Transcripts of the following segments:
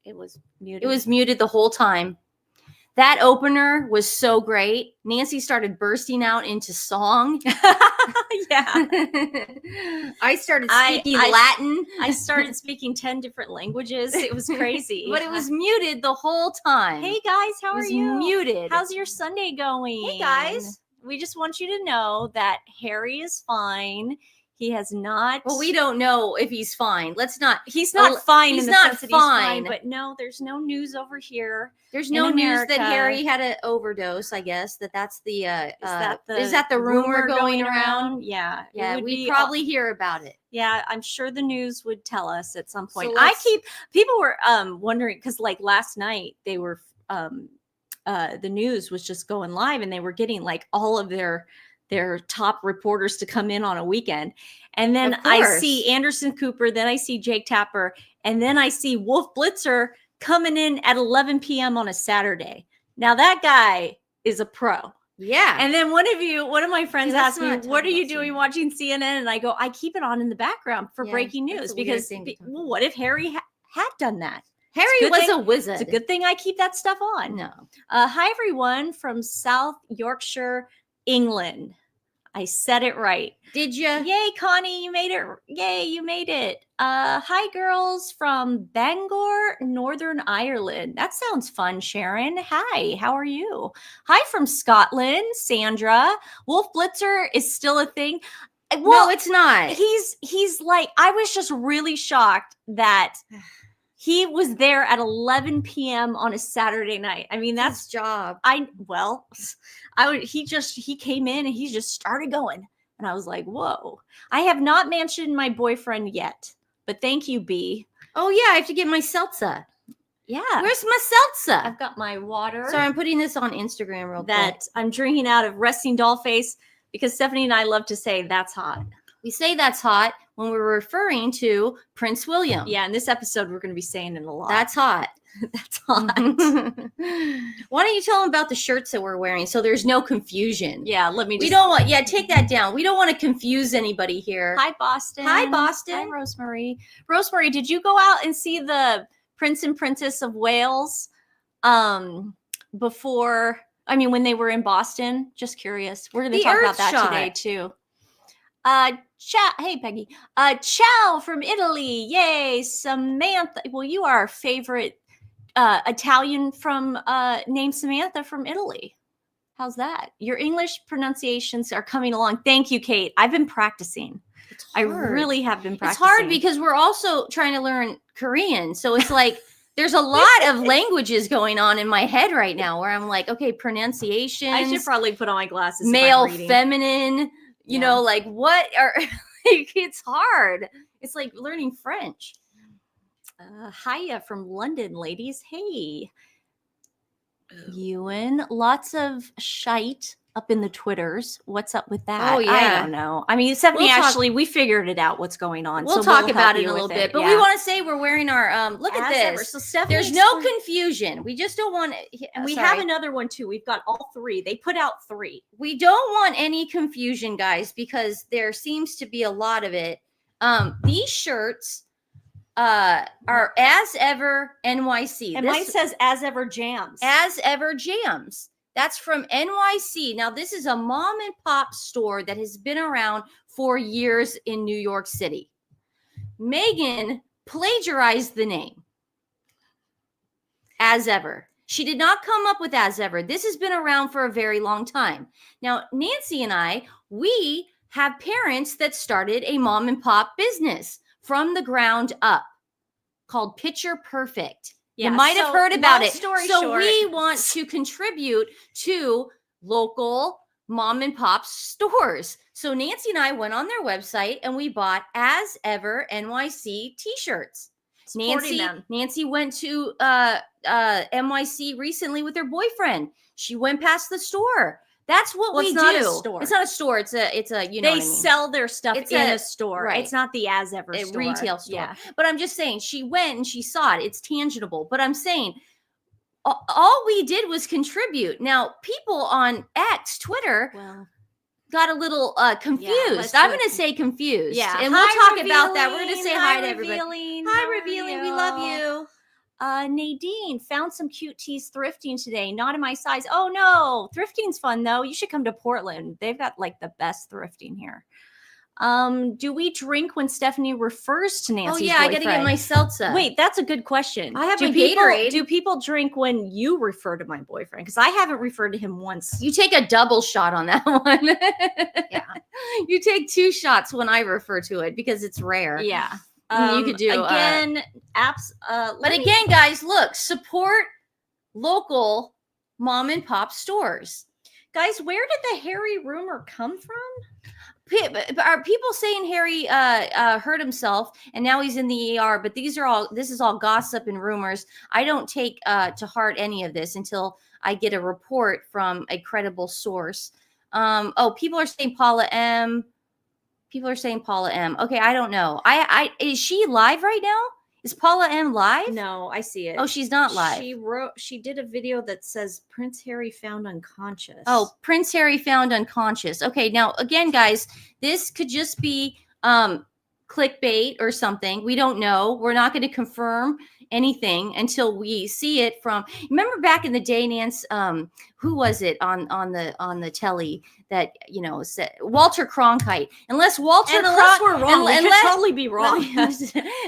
It was muted. It was muted the whole time. That opener was so great. Nancy started bursting out into song. Yeah. I started speaking Latin. I started speaking 10 different languages. It was crazy. But it was muted the whole time. Hey guys, how are you? Muted. How's your Sunday going? Hey guys. We just want you to know that Harry is fine. He has not. Well, we don't know if he's fine. Let's not. He's not fine. He's in the not sense that he's fine. But no, there's no news over here. There's no news that Harry had an overdose. I guess that's the. Is that the rumor going around? Yeah. Yeah. We probably hear about it. Yeah, I'm sure the news would tell us at some point. So people were wondering because like last night they were the news was just going live and they were getting like all of their top reporters to come in on a weekend. And then I see Anderson Cooper, then I see Jake Tapper, and then I see Wolf Blitzer coming in at 11 p.m. on a Saturday. Now that guy is a pro. Yeah. And then one of my friends asked me, what are you doing watching CNN? And I go, I keep it on in the background for breaking news because what if Harry had done that? Harry was a wizard. It's a good thing I keep that stuff on. No. Hi, everyone from South Yorkshire, England. I said it right. Did you? Yay, Connie, you made it. Yay, you made it. Hi, girls from Bangor, Northern Ireland. That sounds fun, Sharon. Hi, how are you? Hi from Scotland, Sandra. Wolf Blitzer is still a thing. Well, no, it's not. He's like, I was just really shocked that he was there at 11 p.m. on a Saturday night. I mean, that's his job. He came in and he just started going. And I was like, whoa. I have not mentioned my boyfriend yet, but thank you, B. Oh, yeah. I have to get my seltzer. Yeah. Where's my seltzer? I've got my water. Sorry, I'm putting this on Instagram real quick. That I'm drinking out of Resting Doll Face because Stephanie and I love to say that's hot. We say that's hot when we're referring to Prince William. Yeah, in this episode, we're going to be saying it a lot. That's hot. That's hot. Why don't you tell them about the shirts that we're wearing so there's no confusion? Yeah, take that down. We don't want to confuse anybody here. Hi, Boston. Hi, Boston. Hi, Rosemary. Rosemary, did you go out and see the Prince and Princess of Wales before? I mean, when they were in Boston? Just curious. We're going to talk about that today, too. Hey, Peggy. Ciao from Italy. Yay, Samantha. Well, you are our favorite Italian from named Samantha from Italy. How's that? Your English pronunciations are coming along. Thank you, Kate. I've been practicing. I really have been practicing. It's hard because we're also trying to learn Korean. So it's like there's a lot of languages going on in my head right now where I'm like, okay, pronunciation. I should probably put on my glasses. Male, feminine. You know, like what are it's hard. It's like learning French. Hiya from London, ladies. Hey. Ewan, lots of shite up in the Twitters. What's up with that? Oh, yeah. I don't know. I mean, Stephanie, we figured it out what's going on. We'll talk about it a little bit. But we want to say we're wearing our, look at this. So there's no confusion. We just don't want it. And we have another one too. We've got all three. They put out 3. We don't want any confusion, guys, because there seems to be a lot of it. These shirts are As Ever NYC. And mine says As Ever Jams. As Ever Jams. That's from NYC. Now, this is a mom and pop store that has been around for years in New York City. Megan plagiarized the name. As Ever. She did not come up with As Ever. This has been around for a very long time. Now, Nancy and I, we have parents that started a mom and pop business from the ground up called Picture Perfect. Yeah, you might have heard about it. So we want to contribute to local mom and pop stores. So Nancy and I went on their website and we bought As Ever NYC t-shirts. Nancy went to NYC recently with her boyfriend. She went past the store. That's what we do. It's not a store. It's not a store. It's a you know they sell their stuff in a store. Right. It's not the As Ever store. Retail store. Yeah. But I'm just saying she went and she saw it. It's tangible. But I'm saying all we did was contribute. Now, people on X, Twitter, got a little confused. I'm going to say confused. Yeah. And we'll talk about that. We're going to say hi to everybody. Hi, Revealing. We love you. Nadine found some cute tees thrifting today. Not in my size. Oh no, thrifting's fun though. You should come to Portland. They've got like the best thrifting here. Do we drink when Stephanie refers to Nancy's boyfriend? I gotta get my seltzer. Wait, that's a good question. I have my Gatorade. Do people drink when you refer to my boyfriend? Because I haven't referred to him once. You take a double shot on that one. Yeah. You take 2 shots when I refer to it because it's rare. Yeah. You could do again apps. But again, guys, look, support local mom and pop stores. Guys, where did the Harry rumor come from? Are people saying Harry hurt himself and now he's in the ER? But this is all gossip and rumors. I don't take to heart any of this until I get a report from a credible source. People are saying Paula M. People are saying Paula M. Okay, I don't know. Is she live right now? Is Paula M live? No, I see it. Oh, she's not live. She did a video that says Prince Harry found unconscious. Oh, Prince Harry found unconscious. Okay, now again, guys, this could just be clickbait or something. We don't know. We're not going to confirm anything until we see it from. Remember back in the day, Nance, who was it on the telly that said Walter Cronkite? Unless Walter, unless we're wrong, we could totally be wrong.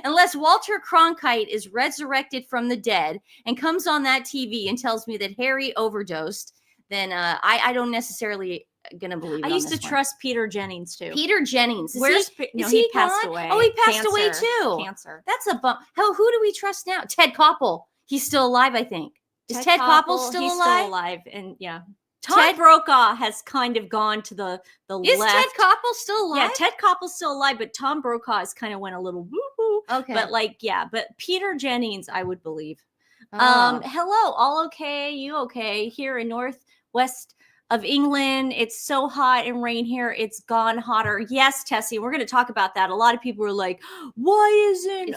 Unless Walter Cronkite is resurrected from the dead and comes on that TV and tells me that Harry overdosed, then I don't necessarily gonna believe. I used to trust Peter Jennings too. Peter Jennings. He passed away. Oh, he passed away too. Cancer. That's a bump. Who do we trust now? Ted Koppel. He's still alive, I think. Is Ted Koppel still alive? He's still alive, and yeah. Tom Brokaw has kind of gone to the left. Is Ted Koppel still alive? Yeah, Ted Koppel's still alive, but Tom Brokaw has kind of went a little woo-hoo. Okay. But but Peter Jennings, I would believe. Oh. Hello, all okay? You okay? Here in northwest of England, it's so hot and rain here. It's gone hotter. Yes, Tessie, we're going to talk about that. A lot of people are like, why isn't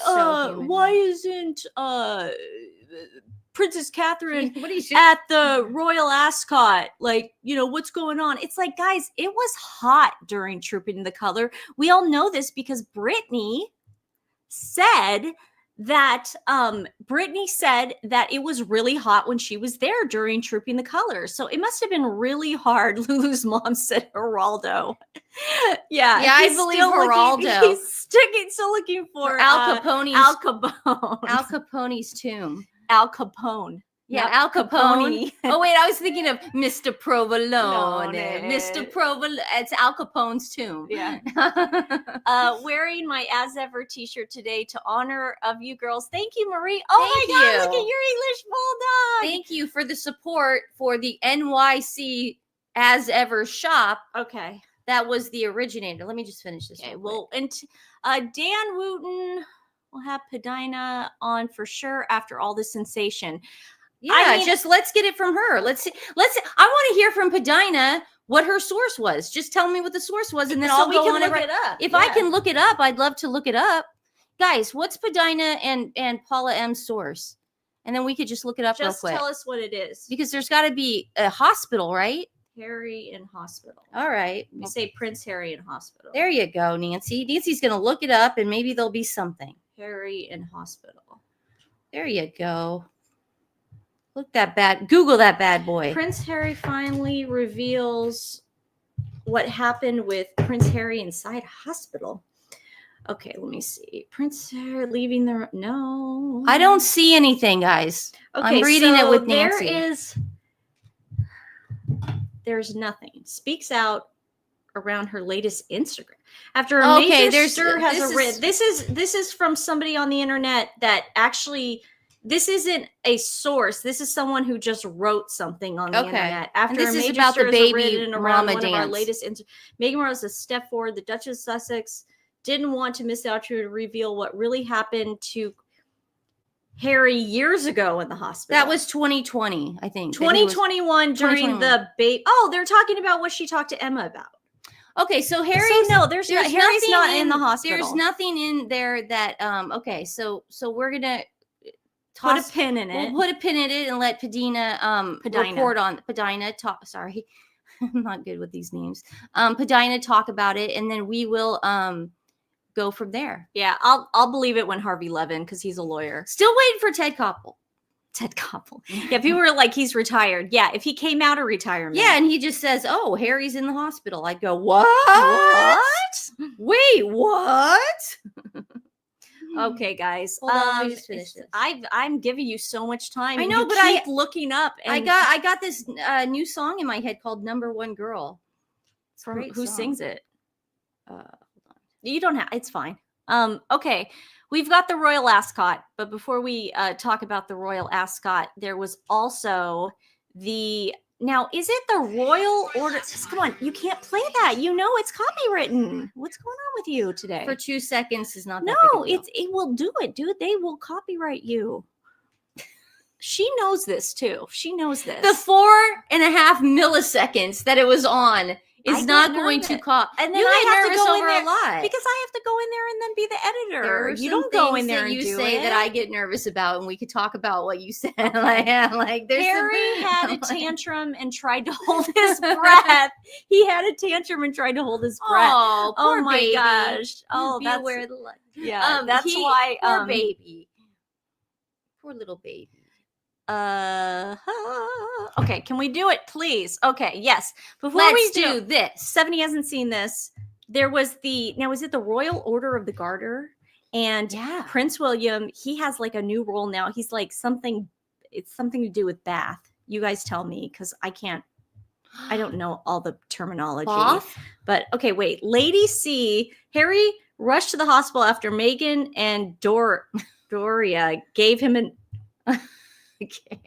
Princess Catherine at the Royal Ascot? Like, what's going on? It's like, guys, it was hot during Trooping the Color. We all know this because Britney said that it was really hot when she was there during Trooping the Colors. So it must have been really hard. Lulu's mom said Geraldo. Yeah, I believe Geraldo. He's still looking for Al Capone's Al Capone. Al Capone's tomb. Al Capone. Yeah, Al Capone. Oh, wait, I was thinking of Mr. Provolone. Mr. Provolone. It's Al Capone's tomb. Yeah. Wearing my As Ever t-shirt today to honor of you girls. Thank you, Marie. Oh my God, look at your English bulldog. Thank you for the support for the NYC As Ever shop. Okay. That was the originator. Let me just finish this. Okay, well, and Dan Wooten will have Padina on for sure after all this sensation. Yeah, just let's get it from her. Let's see. I want to hear from Padina what her source was. Just tell me what the source was, and then I'll go on and look it up. If I can look it up, I'd love to look it up. Guys, what's Padina and Paula M's source? And then we could just look it up real quick. Just tell us what it is. Because there's got to be a hospital, right? Harry in hospital. All right. We say Prince Harry in hospital. There you go, Nancy. Nancy's going to look it up, and maybe there'll be something. Harry in hospital. There you go. Google that bad boy. Prince Harry finally reveals what happened with Prince Harry inside hospital. Okay, let me see. Prince Harry leaving the... No. I don't see anything, guys. Okay, I'm reading it with Nancy. There's nothing. Speaks out around her latest Instagram. After a major stir has arisen. This is from somebody on the internet that actually... This isn't a source. This is someone who just wrote something on the internet. After this is about the baby mama dance. Our latest Meghan Markle has stepped forward. The Duchess of Sussex didn't want to miss out to reveal what really happened to Harry years ago in the hospital. That was 2020, I think. 2021 during the baby. Oh, they're talking about what she talked to Emma about. Okay, so Harry's Harry's not in the hospital. There's nothing in there that okay, so we're gonna put a pin in it. We'll put a pin in it and let Padina report on Padina talk. Sorry, I'm not good with these names. Padina talk about it, and then we will go from there. Yeah, I'll believe it when Harvey Levin, because he's a lawyer. Still waiting for Ted Koppel. Ted Koppel. Yeah, people were like, he's retired. Yeah, if he came out of retirement. Yeah, and he just says, "Oh, Harry's in the hospital." I'd go, "What? What? Wait, what?" Okay, guys. Hold on, let me just finish this. I'm giving you so much time. I and know, you but keep looking up. And I got this new song in my head called "Number One Girl." It's a from great who song. sings it? Hold on. You don't have. It's fine. Okay. We've got the Royal Ascot, but before we talk about the Royal Ascot, there was also the. Now, is it the Royal Order? Come on, you can't play that. You know it's copywritten. What's going on with you today? For 2 seconds is not that No, big a deal. it will do it, dude. They will copyright you. She knows this too. She knows this. The 4.5 milliseconds that it was on is not going to cause. And then you I get have to nervous go in over there a lot because I have to go in there and then be the editor. There are You some don't go in things there that and you do say it. that I get nervous about, and we could talk about what you said. like there's Harry had a tantrum and tried to hold his breath. He had a tantrum and tried to hold his breath. Oh, poor my baby. gosh! Oh, Be that's aware of the light. yeah. That's why. Poor baby. Poor little baby. Okay, can we do it, please? Okay, yes. Before Let's we do this. Stephanie hasn't seen this. There was is it the Royal Order of the Garter? And Yeah. Prince William, he has like a new role now. He's like it's something to do with Bath. You guys tell me, because I don't know all the terminology. Bath? But okay, wait. Lady C, Harry rushed to the hospital after Meghan and Doria gave him an okay.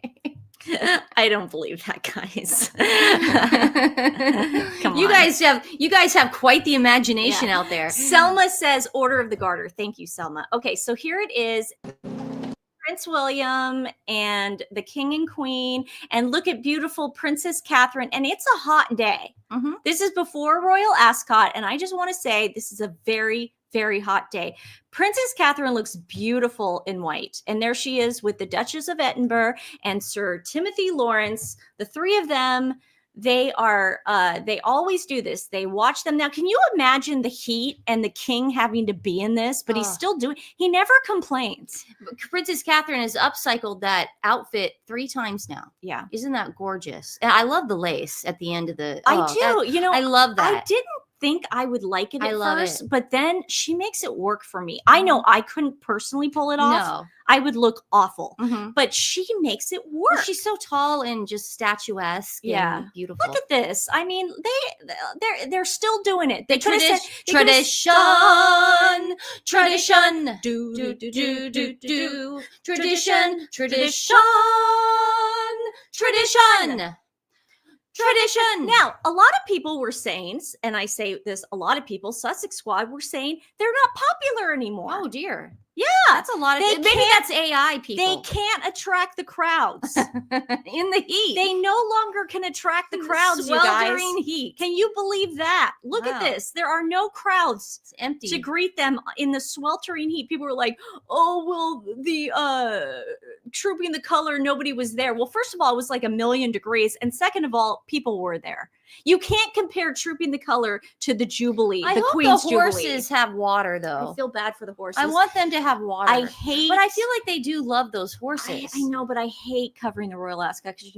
I don't believe that, guys. Come on. You guys have quite the imagination out there. Selma says Order of the Garter. Thank you, Selma. Okay, so here it is. Prince William and the King and Queen, and look at beautiful Princess Catherine, and it's a hot day. Mm-hmm. This is before Royal Ascot, and I just want to say this is a very, very hot day. Princess Catherine looks beautiful in white, and there she is with the Duchess of Edinburgh and Sir Timothy Lawrence. The three of them, they always do this. They watch them. Now, can you imagine the heat and the king having to be in this, but he's still doing, he never complains. Princess Catherine has upcycled that outfit 3 times now. Yeah. Isn't that gorgeous? And I love the lace at the end of the, I do. I love that. I didn't think I would like it at first, it. but then she makes it work for me. I know I couldn't personally pull it off. No. I would look awful, Mm-hmm. but she makes it work. Well, she's so tall and just statuesque and beautiful. Look at this. I mean, they're still doing it. They could have said tradition, do tradition. Now, a lot of people were saying, and I say this, a lot of people, Sussex Squad, were saying they're not popular anymore. Oh dear. Yeah. That's a lot of maybe that's AI people. They can't attract the crowds in the heat. They no longer can attract the crowds, you guys. Heat. Can you believe that? Look at this. There are no crowds. It's empty to greet them in the sweltering heat. People were like, oh, well, the Trooping the Color, nobody was there. Well, first of all, it was like 1,000,000 degrees. And second of all, people were there. You can't compare Trooping the Color to the Jubilee, I the hope Queen's the Jubilee. horses have water, though. I feel bad for the horses. I want them to have water. I hate, but I feel like they do love those horses. I know, but I hate covering the Royal Ascot because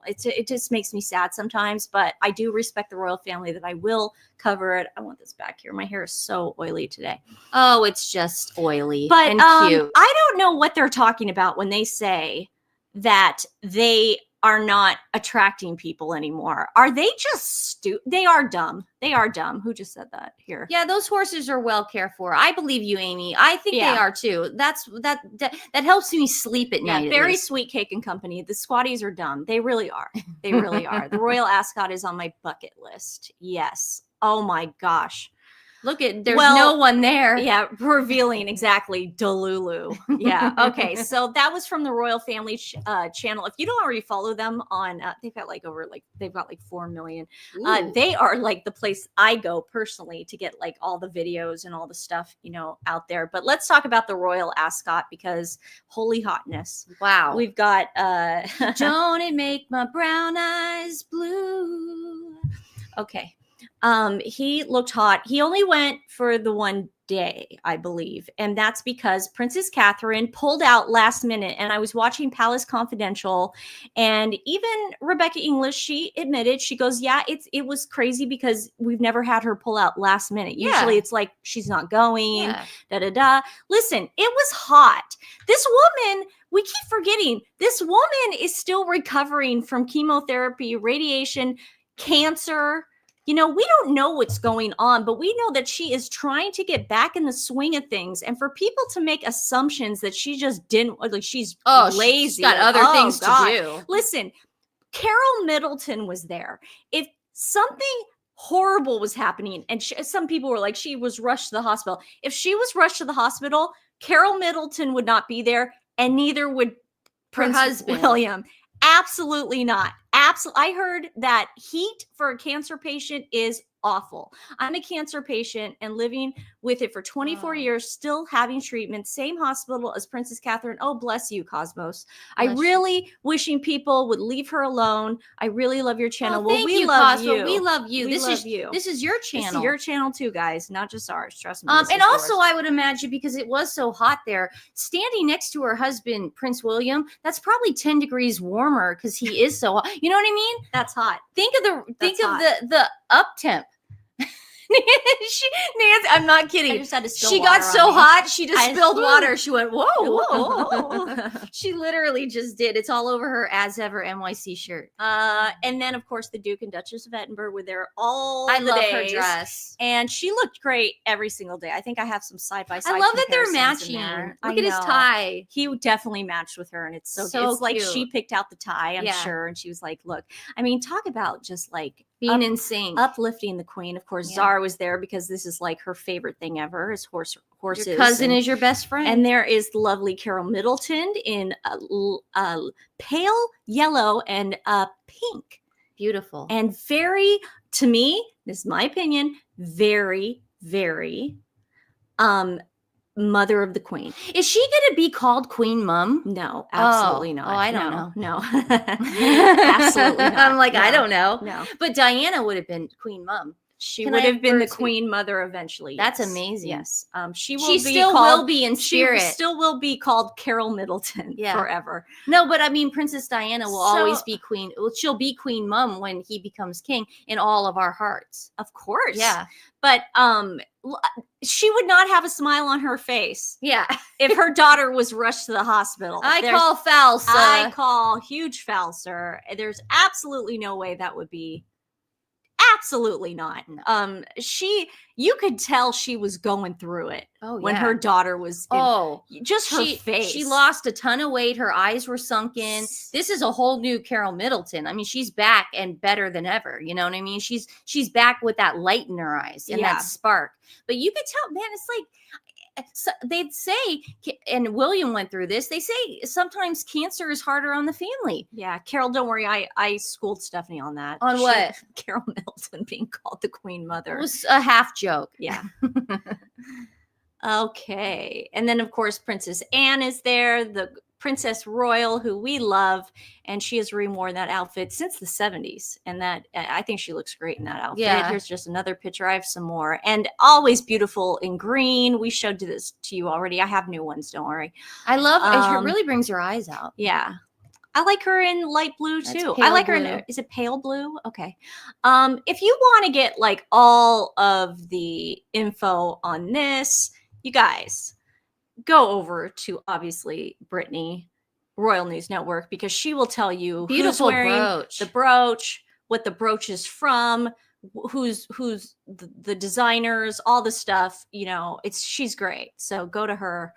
it just makes me sad sometimes. But I do respect the royal family that I will cover it. I want this back here. My hair is so oily today. Oh, it's just oily but and cute. I don't know what they're talking about when they say that they are not attracting people anymore. Are they just stupid? They are dumb. They are dumb. Who just said that here? Yeah, those horses are well cared for. I believe you, Amy. I think they are too. That helps me sleep at night. Very Sweet Cake and Company. The Squatties are dumb. They really are. They really are. The Royal Ascot is on my bucket list. Yes. Oh my gosh. Look at, there's no one there. Yeah, revealing exactly Delulu. Yeah. Okay. So that was from the Royal Family channel. If you don't already follow them on, they've got like 4 million. They are like the place I go personally to get like all the videos and all the stuff, out there. But let's talk about the Royal Ascot because holy hotness. Wow. We've got, don't it make my brown eyes blue? Okay. He looked hot. He only went for the one day, I believe. And that's because Princess Catherine pulled out last minute. And I was watching Palace Confidential, and even Rebecca English, she admitted, she goes, yeah, it was crazy because we've never had her pull out last minute. Usually it's like she's not going, da da da. Listen, it was hot. This woman, we keep forgetting, this woman is still recovering from chemotherapy, radiation, cancer. You know, we don't know what's going on, but we know that she is trying to get back in the swing of things. And for people to make assumptions that she just didn't, like she's lazy. She's got other things to do. Listen, Carol Middleton was there. If something horrible was happening, and some people were like, she was rushed to the hospital. If she was rushed to the hospital, Carol Middleton would not be there, and neither would Prince William. Absolutely not. I heard that heat for a cancer patient is awful. I'm a cancer patient and living with it for 24 years, still having treatment, same hospital as Princess Catherine. Oh, bless you, Cosmos. I really wishing people would leave her alone. I really love your channel. Well, we love you. We love you. This is your channel. This is your channel too, guys, not just ours. Trust me. And also, I would imagine, because it was so hot there, standing next to her husband, Prince William, that's probably 10 degrees warmer because he is so hot. You know what I mean? That's hot. Think of the up temp. Nancy, I'm not kidding. I just had to spill she water got so hot, she just spilled water. She went, whoa, whoa. She literally just did. It's all over her As Ever NYC shirt. And then, of course, the Duke and Duchess of Edinburgh were there all I the love days. her dress. And she looked great every single day. I think I have some side-by-side I love that they're comparisons matching. in there. Look at his tie. He definitely matched with her, and it's so So it's like cute. she picked out the tie, I'm sure. And she was like, look, I mean, talk about just like Being in sync. uplifting the queen. Of course, Zara was there because this is like her favorite thing ever is horses. Your cousin is your best friend. And there is lovely Carol Middleton in a pale yellow and pink. Beautiful. And very, to me, this is my opinion, very, very mother of the queen. Is she going to be called Queen Mom? No, absolutely not. Oh, I don't know. No, absolutely not. I'm like, no, I don't know. No. But Diana would have been Queen Mom. She would have been the queen mother eventually. That's yes. amazing. Yes. She still will be in spirit. She still will be called Carol Middleton forever. No, but I mean, Princess Diana will always be queen. She'll be Queen Mom when he becomes king in all of our hearts. Of course. Yeah. But she would not have a smile on her face. Yeah. If her daughter was rushed to the hospital. Call foul, sir. I call huge foul, sir. There's absolutely no way that would be. Absolutely not. No. You could tell she was going through it when her daughter was just her face. She lost a ton of weight. Her eyes were sunken. This is a whole new Carol Middleton. I mean, she's back and better than ever. You know what I mean? She's back with that light in her eyes and that spark. But you could tell, man, it's like, so they'd say, and William went through this, they say sometimes cancer is harder on the family. Yeah, Carol, don't worry. I schooled Stephanie on that. On what? Carol Middleton being called the Queen Mother. It was a half joke. Yeah. Okay. And then, of course, Princess Anne is there, the Princess Royal, who we love, and she has reworn that outfit since the 70s. And that I think she looks great in that outfit. Yeah. Here's just another picture. I have some more, and always beautiful in green. We showed this to you already. I have new ones. Don't worry. I love it. It really brings your eyes out. Yeah. I like her in light blue too. Pale I like her blue. in, is it pale blue? Okay. If you want to get like all of the info on this, you guys go over to obviously Brittany Royal News Network, because she will tell you Beautiful who's wearing brooch. the brooch, what the brooch is from, who's the designers, all the stuff. You know, she's great. So go to her.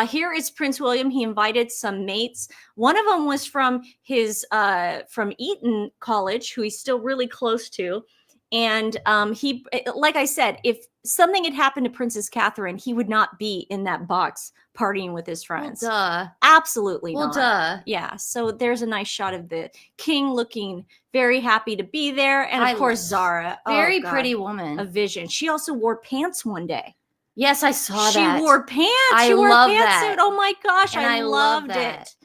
Here is Prince William. He invited some mates. One of them was from his from Eton College, who he's still really close to. And he, like I said, if something had happened to Princess Catherine, he would not be in that box partying with his friends. Well, duh. Absolutely not. Duh. Yeah. So there's a nice shot of the king looking very happy to be there. And of course, Zara. Very pretty woman. A vision. She also wore pants one day. Yes, I saw that. She wore pants. I wore love a that. pantsuit. Oh my gosh. And I loved that. it.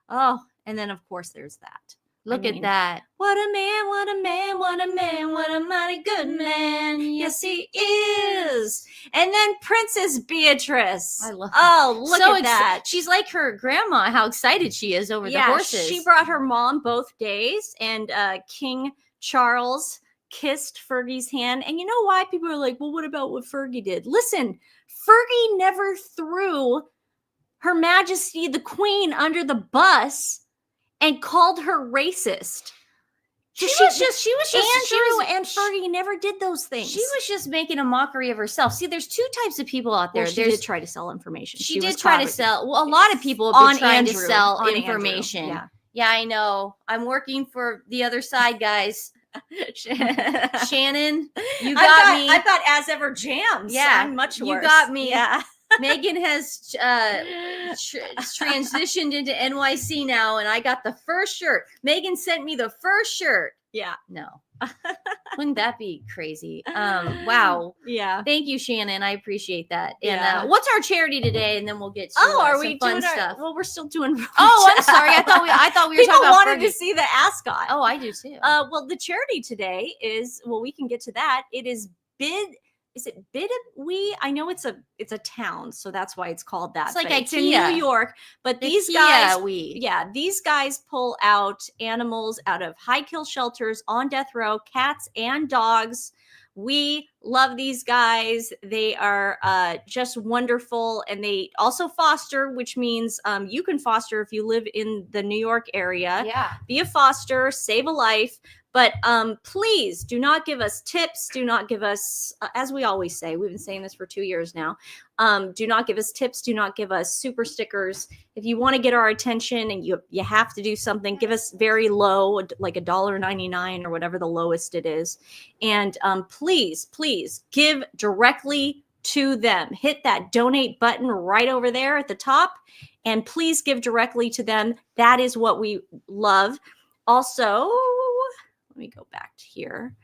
Oh, and then of course there's that. Look at that. What a man, what a man, what a man, what a mighty good man. Yes, he is. And then Princess Beatrice. I love look at that. She's like her grandma, how excited she is over the horses. She brought her mom both days, and King Charles kissed Fergie's hand. And you know why people are like, well, what about what Fergie did? Listen, Fergie never threw Her Majesty the Queen under the bus and called her racist. She was just Andrew and Fergie never did those things. She was just making a mockery of herself. See, there's two types of people out there. She did try to sell information. She did try to sell. Well, a lot of people have been trying to sell information. Yeah. Yeah, I know. I'm working for the other side, guys. Shannon, you got me. I thought As Ever Jams. Yeah, I'm much worse. You got me. Yeah. Megan has transitioned into NYC now, and I got the first shirt. Megan sent me the first shirt. Yeah. No. Wouldn't that be crazy? Wow. Yeah. Thank you, Shannon. I appreciate that. And Yeah. What's our charity today? And then we'll get to are we some fun doing stuff. Well, we're still doing. Oh, I'm sorry. I thought we were People talking about wanted Fergie. to see the Ascot. Oh, I do too. Well, the charity today is, well, we can get to that. It is Is it Bideawee? I know it's a town, so that's why it's called that. It's like It's in IKEA. New York, but these guys pull out animals out of high kill shelters on death row, cats and dogs. We love these guys. They are just wonderful, and they also foster, which means you can foster if you live in the New York area. Yeah. Be a foster, save a life. But please do not give us tips. Do not give us, as we always say, we've been saying this for 2 years now. Do not give us tips. Do not give us super stickers. If you want to get our attention and you have to do something, give us very low, like $1.99 or whatever the lowest it is. And please give directly to them. Hit that donate button right over there at the top. And please give directly to them. That is what we love. Also, let me go back to here.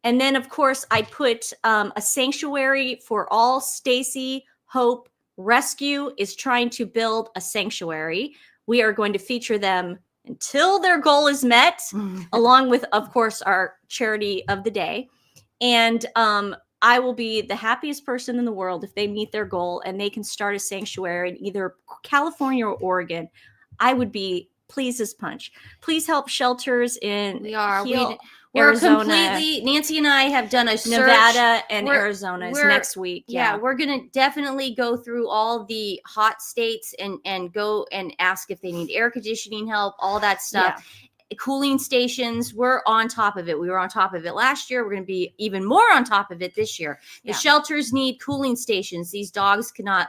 And then, of course, I put a sanctuary for all. Stacy Hope Rescue is trying to build a sanctuary. We are going to feature them until their goal is met, along with, of course, our charity of the day. And I will be the happiest person in the world if they meet their goal and they can start a sanctuary in either California or Oregon. I would be pleased as punch. Please help shelters in We're Arizona, completely, Nancy and I have done a search. Nevada and Arizona is next week. Yeah, we're going to definitely go through all the hot states and go and ask if they need air conditioning help, all that stuff. Yeah. Cooling stations, we're on top of it. We were on top of it last year. We're going to be even more on top of it this year. The shelters need cooling stations. These dogs cannot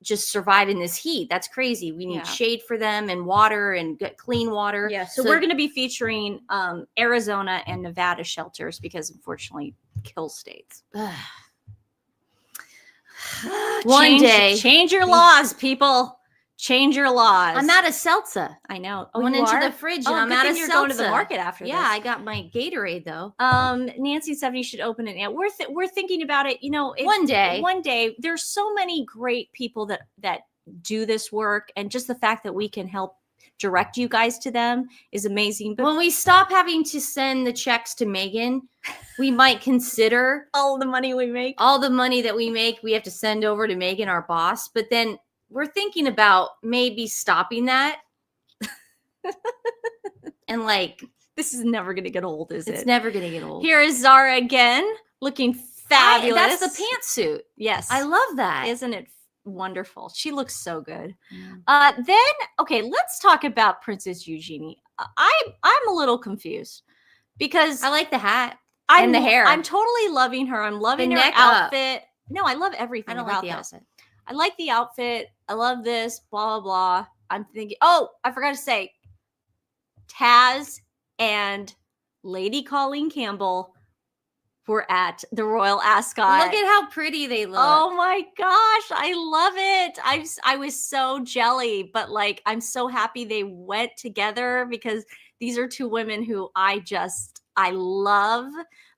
just survive in this heat. That's crazy. We need shade for them and water and get clean water. Yeah. So we're going to be featuring Arizona and Nevada shelters because unfortunately kill states. One day. Change your laws, people. Change your laws. I'm out of seltza. I know. I went into the fridge and I'm out of seltza. You're going to the market after this. Yeah, I got my Gatorade though. Nancy and Stephanie should open it now. We're thinking about it. You know, one day. There's so many great people that do this work, and just the fact that we can help direct you guys to them is amazing. But when we stop having to send the checks to Megan, we might consider all the money we make. All the money that we make, we have to send over to Megan, our boss. But then we're thinking about maybe stopping that. And like, this is never going to get old, is it? It's never going to get old. Here is Zara again, looking fabulous. That's the pantsuit. Yes. I love that. Isn't it wonderful? She looks so good. Then, okay, let's talk about Princess Eugenie. I'm a little confused because I like the hat and the hair. I'm totally loving her. I'm loving her outfit. No, I love everything. I don't about like the this. outfit. I like the outfit. I love this, blah, blah, blah. I'm thinking, oh, I forgot to say, Taz and Lady Colleen Campbell were at the Royal Ascot. Look at how pretty they look. Oh my gosh, I love it. I was so jelly, but like, I'm so happy they went together because these are two women who I love.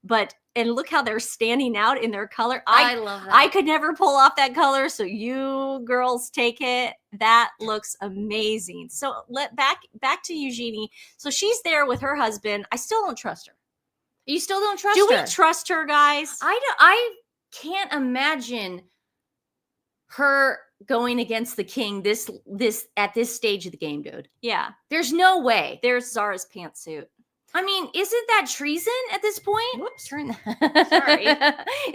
But and look how they're standing out in their color. I love that. I could never pull off that color, so you girls take it. That looks amazing. So back to Eugenie. So she's there with her husband. I still don't trust her. You still don't trust Do her? we trust her, guys? I can't imagine her going against the king this at this stage of the game, dude. Yeah. There's no way. There's Zara's pantsuit. I mean, isn't that treason at this point? Whoops. Turn that. Sorry.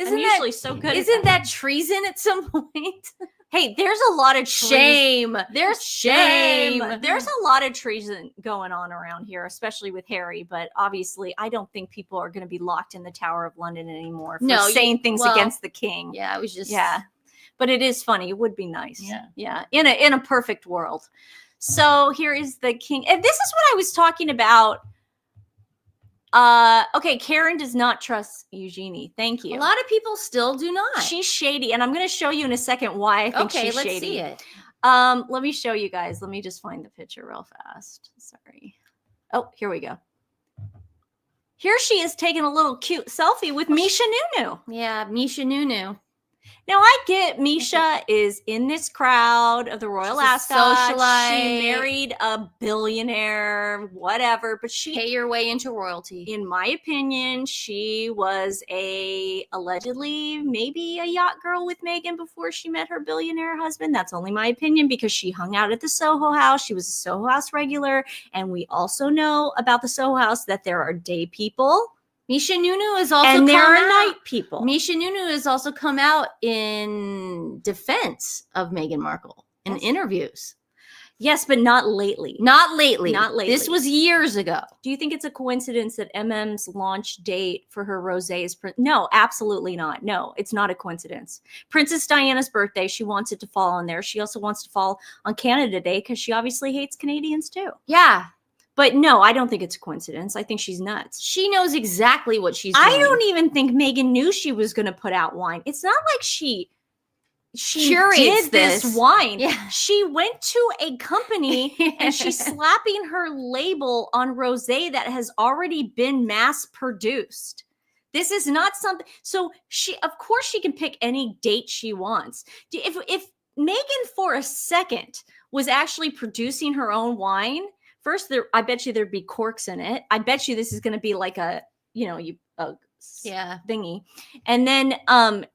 Isn't I'm usually so good. Isn't that treason at some point? Hey, there's a lot of shame. There's shame. There's a lot of treason going on around here, especially with Harry. But obviously, I don't think people are going to be locked in the Tower of London anymore for saying things against the king. Yeah, it was just But it is funny. It would be nice. Yeah. In a perfect world. So here is the king, and this is what I was talking about. Okay, Karen does not trust Eugenie. Thank you. A lot of people still do not. She's shady, and I'm going to show you in a second why I think she's shady. Okay, let's see it. Let me show you guys. Let me just find the picture real fast. Sorry. Oh, here we go. Here she is taking a little cute selfie with Misha Nunu. Yeah, Misha Nunu. Now, I get Misha is in this crowd of the Royal Ascot. Socialite. She married a billionaire, whatever, but she pay your way into royalty. In my opinion, she was allegedly maybe a yacht girl with Meghan before she met her billionaire husband. That's only my opinion because she hung out at the Soho House. She was a Soho House regular. And we also know about the Soho House that there are day people. Misha Nunu is also and there are night people. Misha Nunu has also come out in defense of Meghan Markle in interviews. Yes, but not lately. Not lately. Not lately. This was years ago. Do you think it's a coincidence that MM's launch date for her rosé is no, absolutely not. No, it's not a coincidence. Princess Diana's birthday, she wants it to fall on there. She also wants to fall on Canada Day because she obviously hates Canadians too. Yeah. But no, I don't think it's a coincidence. I think she's nuts. She knows exactly what she's doing. I don't even think Meghan knew she was going to put out wine. It's not like she curates did this wine. Yeah. She went to a company and she's slapping her label on rosé that has already been mass produced. This is not something. So of course she can pick any date she wants. If Meghan for a second was actually producing her own wine, first, I bet you there'd be corks in it. I bet you this is going to be like a thingy. And then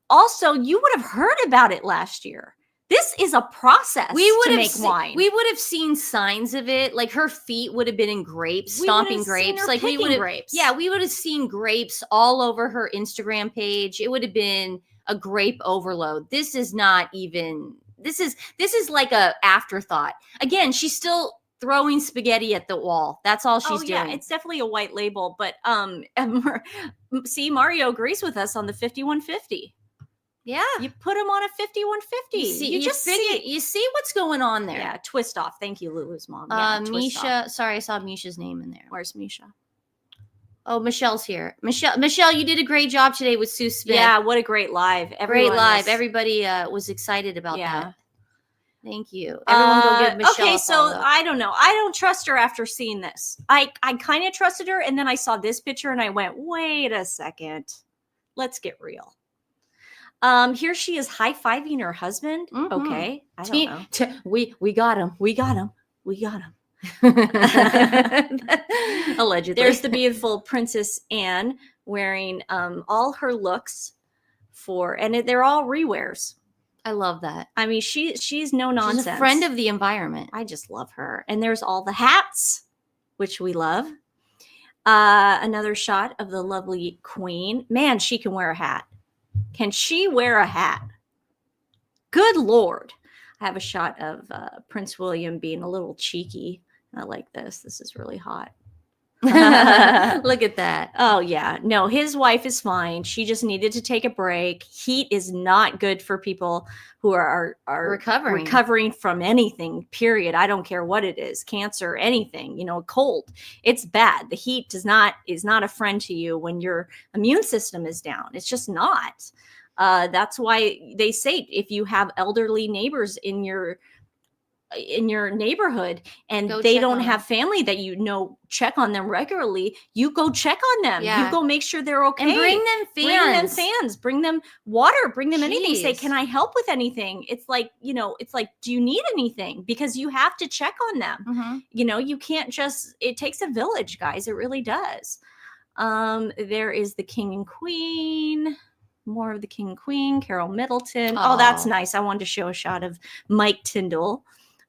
also, you would have heard about it last year. This is a process to make wine. We would have seen signs of it. Like her feet would have been in grapes, stomping grapes. Like we would have, grapes. Yeah, we would have seen grapes all over her Instagram page. It would have been a grape overload. This is not even. This is like a afterthought. Again, she's still throwing spaghetti at the wall. That's all she's doing. Yeah, it's definitely a white label. But see, Mario agrees with us on the 5150. Yeah, you put him on a 5150. You see what's going on there. Yeah, twist off. Thank you, Lulu's mom. Yeah, Misha. Sorry, I saw Misha's name in there. Where's Misha? Oh, Michelle's here. Michelle, you did a great job today with Sue Smith. Yeah, what a great live. Everybody was excited about that. Thank you. Everyone go give Michelle okay, a so follow. I don't know. I don't trust her after seeing this. I kind of trusted her, and then I saw this picture, and I went, wait a second. Let's get real. Here she is high-fiving her husband. Mm-hmm. Okay. I don't know. We got him. We got him. We got him. Allegedly. There's the beautiful Princess Anne wearing all her looks and they're all rewears. I love that. I mean, she's no nonsense. She's a friend of the environment. I just love her. And there's all the hats, which we love. Another shot of the lovely Queen. Man, she can wear a hat. Can she wear a hat? Good Lord. I have a shot of Prince William being a little cheeky. I like this. This is really hot. Look at that. Oh, yeah. No, his wife is fine. She just needed to take a break. Heat is not good for people who are recovering from anything, period. I don't care what it is, cancer, anything, cold. It's bad. The heat is not a friend to you when your immune system is down. It's just not. That's why they say if you have elderly neighbors in your in your neighborhood and Go they check don't on have family that check on them regularly, you go check on them. Yeah. You go make sure they're okay. And bring them fans. Bring them water, bring them anything. Say, Jeez. can I help with anything? It's like, do you need anything? Because you have to check on them. Mhm. You can't just, it takes a village, guys. It really does. There is the king and queen. More of the king and queen, Carol Middleton. Oh, that's nice. I wanted to show a shot of Mike Tyndall.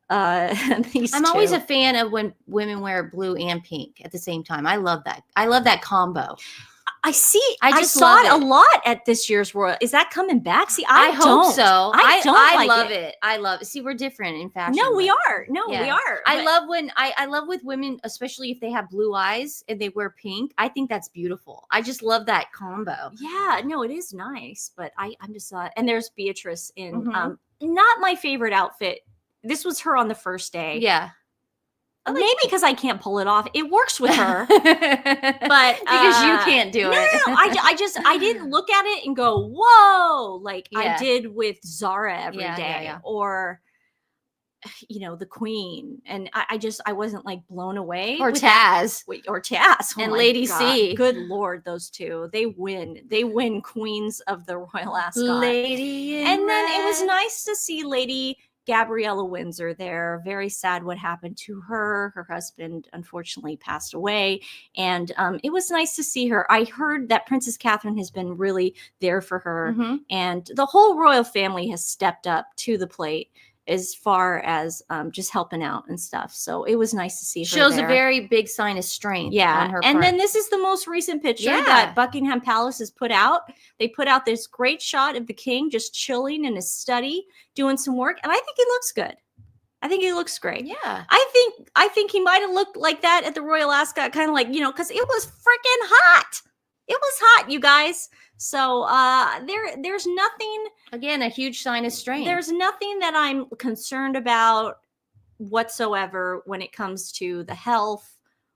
I'm always a fan of when women wear blue and pink at the same time. I love that. I love that combo. I see. I saw it a lot at this year's Royal. Is that coming back? See, I hope don't. so. I love it. I love it. See, we're different in fashion. No, we are. We are. I love when I love with women, especially if they have blue eyes and they wear pink. I think that's beautiful. I just love that combo. Yeah, no, it is nice. But I'm just and there's Beatrice in not my favorite outfit. This was her on the first day. Yeah. Maybe because I can't pull it off. It works with her, but because you can't do it. No. I didn't look at it and go, whoa, like I did with Zara every day, or the Queen, and I wasn't like blown away. Or Taz, oh and Lady C. Good Lord, those two, they win Queens of the Royal Ascot. Lady, and then it was nice to see Lady Gabriella Windsor there. Very sad what happened to her. Her husband unfortunately passed away. And it was nice to see her. I heard that Princess Catherine has been really there for her. And the whole royal family has stepped up to the plate as far as just helping out and stuff. So it was nice to see her. Shows a very big sign of strength. Yeah. On her and part. then this is the most recent picture that Buckingham Palace has put out. They put out this great shot of the king just chilling in his study, doing some work. And I think he looks good. I think he looks great. Yeah. I think he might have looked like that at the Royal Ascot, kind of like, because it was freaking hot. It was hot, you guys. So there's nothing. Again, a huge sign of strength. There's nothing that I'm concerned about whatsoever when it comes to the health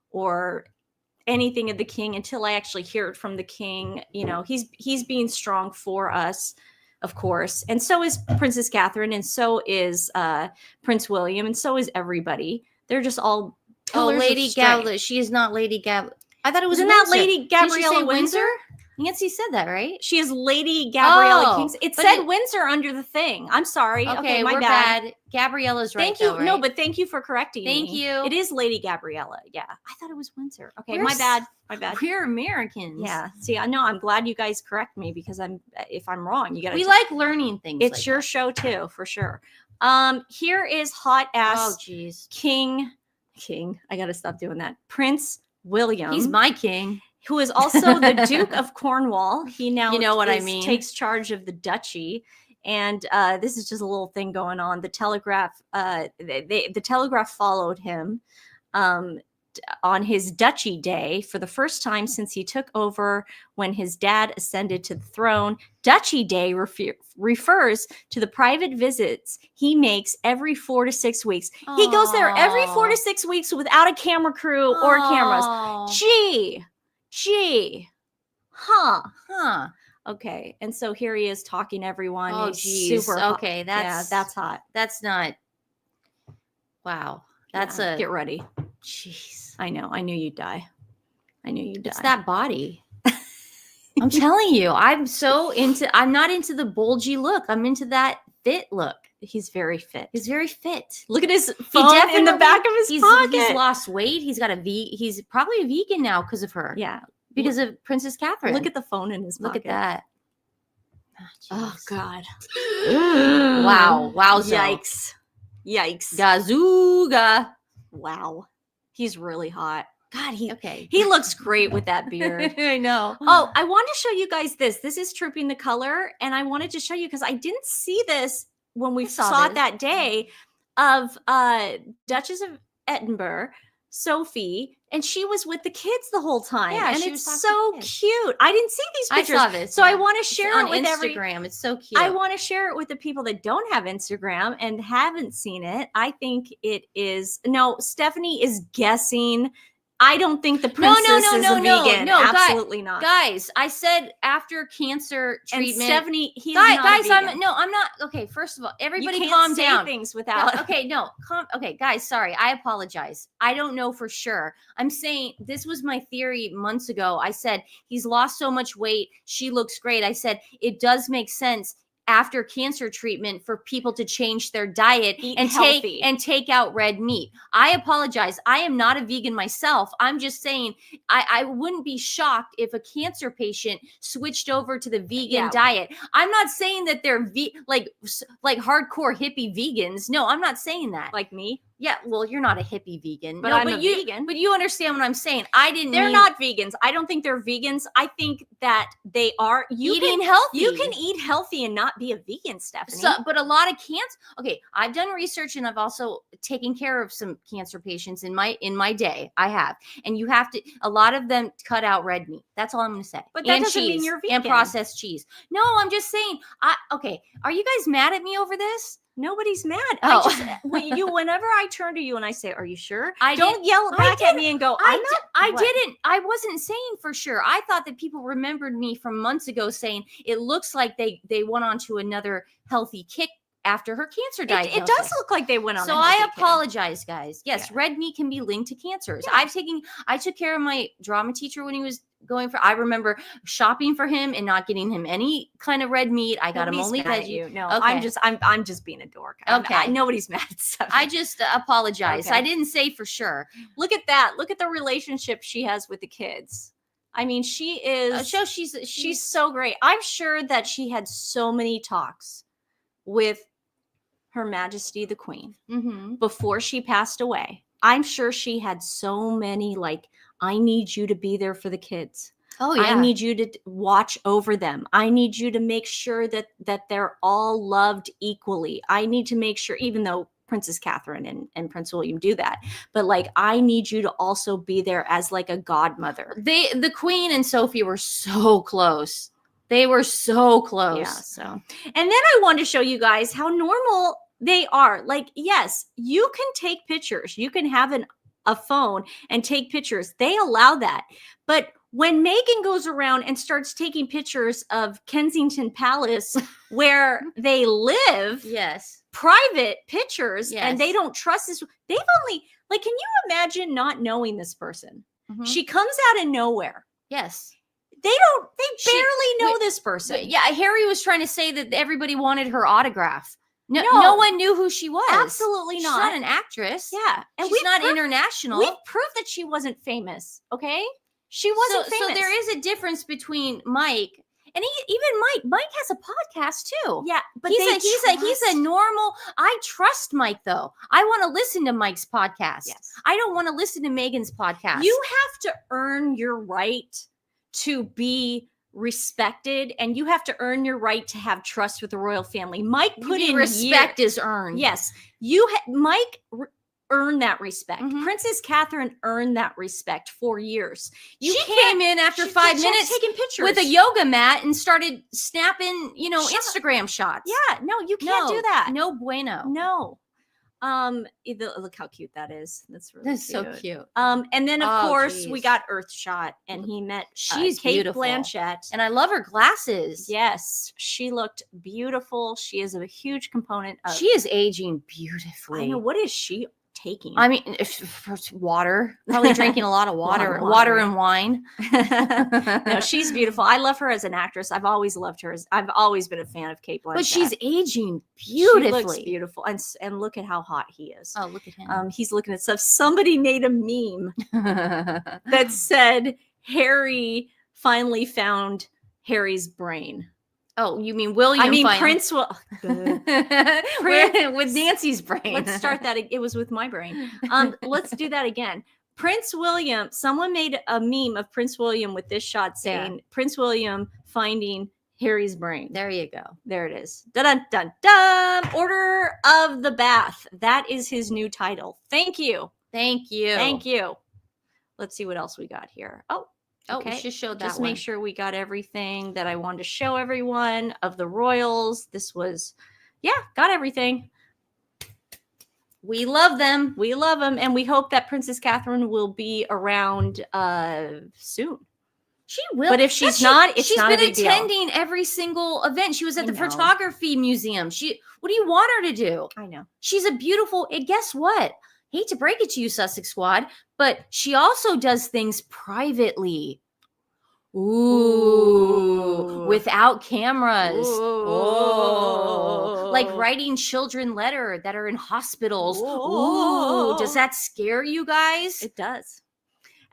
or anything of the king until I actually hear it from the king. He's being strong for us, of course. And so is Princess Catherine, and so is Prince William, and so is everybody. They're just all pillars Lady of strength. Gab. She is not Lady Gab. I thought it was Isn't Windsor. that Lady Gabriella Windsor? Nancy said that, right? She is Lady Gabriella Kings. It said Windsor under the thing. I'm sorry. Okay, my bad. Gabriella's right. Thank you. Though, right? No, but thank you for correcting me. Thank you. It is Lady Gabriella. Yeah. I thought it was Windsor. Okay, my bad. We're Americans. Yeah. See, I know. I'm glad you guys correct me because if I'm wrong, you gotta. We like learning things. It's like your that. show too, for sure. Here is hot ass King. I gotta stop doing that. Prince William. He's my king. Who is also the Duke of Cornwall. He now takes charge of the duchy. And this is just a little thing going on. The Telegraph, the Telegraph followed him on his duchy day for the first time since he took over when his dad ascended to the throne. Duchy Day refers to the private visits he makes every 4 to 6 weeks. Aww. He goes there every 4 to 6 weeks without a camera crew or cameras. Gee. Huh. Okay. And so here he is talking to everyone. Oh, geez. Super okay. That's hot. That's not. Wow. That's get ready. Jeez. I know. I knew you'd die. It's that body. I'm telling you, I'm not into the bulgy look. I'm into that fit look. He's very fit. Look at his phone in the back of his pocket. He's lost weight. He's probably a vegan now because of her. Yeah. Because of Princess Catherine. Look at the phone in his pocket. Look at that. Oh, God. Wow. Yikes. Gazooga. Wow. He's really hot. God, okay. He looks great with that beard. I know. Oh, I want to show you guys this. This is Trooping the Color. And I wanted to show you because I didn't see this when we saw it that day of Duchess of Edinburgh, Sophie, and she was with the kids the whole time. Yeah, and it's so cute. I didn't see these pictures. I saw this. So I want to share it with Instagram. It's so cute. I want to share it with the people that don't have Instagram and haven't seen it. I think it is. No, Stephanie is guessing I don't think the princess is a vegan. No, Absolutely not. Guys, I said after cancer treatment. And Stephanie, he's guys, not a vegan. I'm not. Okay, first of all, everybody you can't calm say down. Things without. Okay, no, okay, guys, sorry, I apologize. I don't know for sure. I'm saying this was my theory months ago. I said he's lost so much weight. She looks great. I said it does make sense after cancer treatment for people to change their diet and take out red meat. I apologize. I am not a vegan myself. I'm just saying I wouldn't be shocked if a cancer patient switched over to the vegan diet. I'm not saying that they're like hardcore hippie vegans. No, I'm not saying that. Like me? Yeah, well, you're not a hippie vegan. But I'm a vegan. But you understand what I'm saying. They're not vegans. I don't think they're vegans. I think that they are eating healthy. You can eat healthy and not be a vegan, Stephanie. But a lot of cancer. Okay, I've done research and I've also taken care of some cancer patients in my day. I have, and you have to. A lot of them cut out red meat. That's all I'm going to say. But that doesn't mean you're vegan. And processed cheese. No, I'm just saying. Okay. Are you guys mad at me over this? Nobody's mad. Oh. Whenever I turn to you and I say, "Are you sure?" Don't yell back at me and go, "I'm not." I wasn't saying for sure. I thought that people remembered me from months ago saying it looks like they went on to another healthy kick after her cancer diagnosis. It does look like they went on. So I apologize, guys. Yes, red meat can be linked to cancers. Yeah. I took care of my drama teacher when he was going for. I remember shopping for him and not getting him any kind of red meat. I got him only veggie. No, okay. I'm just being a dork. Okay, nobody's mad at stuff. I just apologize. Okay. I didn't say for sure. Look at that. Look at the relationship she has with the kids. I mean, she is. She's so great. I'm sure that she had so many talks with Her Majesty the Queen before she passed away. I'm sure she had so many I need you to be there for the kids. Oh yeah. I need you to watch over them. I need you to make sure that they're all loved equally. I need to make sure, even though Princess Catherine and Prince William do that, but I need you to also be there as a godmother. The Queen and Sophie were so close. They were so close. Yeah. So, and then I wanted to show you guys how normal they are. Yes, you can take pictures. You can have a phone and take pictures. They allow that. But when Meghan goes around and starts taking pictures of Kensington Palace where they live, yes, private pictures, yes, and they don't trust this. They've only, can you imagine not knowing this person? Mm-hmm. She comes out of nowhere. Yes. They barely know this person. Yeah, Harry was trying to say that everybody wanted her autograph. No one knew who she was. Absolutely not. She's not an actress. Yeah. And she's not international. We've proved that she wasn't famous, okay? She wasn't famous. So there is a difference between Mike and Mike has a podcast too. Yeah, but he's a normal. I trust Mike though. I want to listen to Mike's podcast. Yes. I don't want to listen to Meghan's podcast. You have to earn your right to be respected, and you have to earn your right to have trust with the royal family. Mike put in respect is earned. Yes, Mike earned that respect. Mm-hmm. Princess Catherine earned that respect for years. She came in after 5 minutes taking pictures with a yoga mat and started snapping, Instagram shots. Yeah, no, you can't do that. No bueno. No. Look how cute that is. That's so cute. And then of course we got Earthshot, and he met she's Kate beautiful. Blanchett, and I love her glasses. Yes, she looked beautiful. She is a huge component of. She is aging beautifully. I know. What is she taking? I mean, water. Probably drinking a lot of water. Water and wine. No, she's beautiful. I love her as an actress. I've always loved her. I've always been a fan of Kate Blanchett. But she's aging beautifully. She looks beautiful, and look at how hot he is. Oh, look at him. He's looking at stuff. Somebody made a meme that said Harry finally found Harry's brain. Oh, you mean William? I mean Prince will with Nancy's brain. Let's start that. It was with my brain. Let's do that again. Prince William. Someone made a meme of Prince William with this shot saying Prince William finding Harry's brain. There you go. There it is. Dun dun dun dun. Order of the Bath. That is his new title. Thank you. Thank you. Thank you. Let's see what else we got here. Okay. We just showed that. Just make sure we got everything that I wanted to show everyone of the royals. This was, got everything. We love them. We love them, and we hope that Princess Catherine will be around soon. She will. But if she's not, it's not a big deal. She's been attending every single event. She was at the photography museum. What do you want her to do? I know. She's a beautiful, and guess what? Hate to break it to you, Sussex Squad, but she also does things privately. Ooh. Without cameras. Ooh. Oh. Like writing children letters that are in hospitals. Ooh. Does that scare you guys? It does.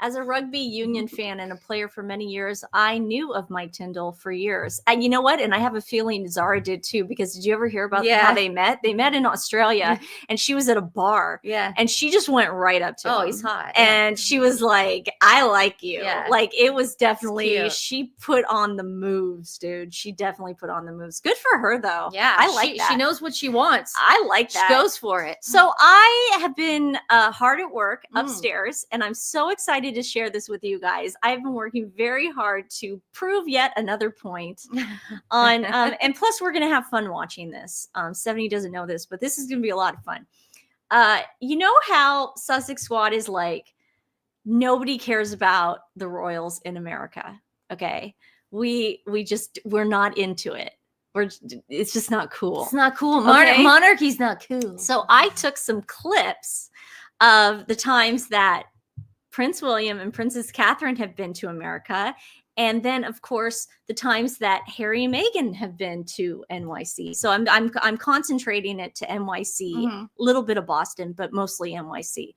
As a rugby union fan and a player for many years, I knew of Mike Tyndall for years. And you know what? And I have a feeling Zara did too, because did you ever hear about how they met? They met in Australia, and she was at a bar. Yeah. And she just went right up to him. Oh, he's hot. And she was like, I like you. Yeah. Like, it was definitely, she put on the moves, dude. She definitely put on the moves. Good for her, though. Yeah. I like that. She knows what she wants. I like that. She goes for it. So I have been hard at work upstairs, and I'm so excited to share this with you guys. I've been working very hard to prove yet another point on, and plus we're going to have fun watching this. Stephanie doesn't know this, but this is going to be a lot of fun. You know how Sussex Squad is like, nobody cares about the royals in America. Okay. We're not into it. It's just not cool. It's not cool. Okay? Monarchy's not cool. So I took some clips of the times that Prince William and Princess Catherine have been to America. And then, of course, the times that Harry and Meghan have been to NYC. So I'm concentrating it to NYC, a little bit of Boston, but mostly NYC.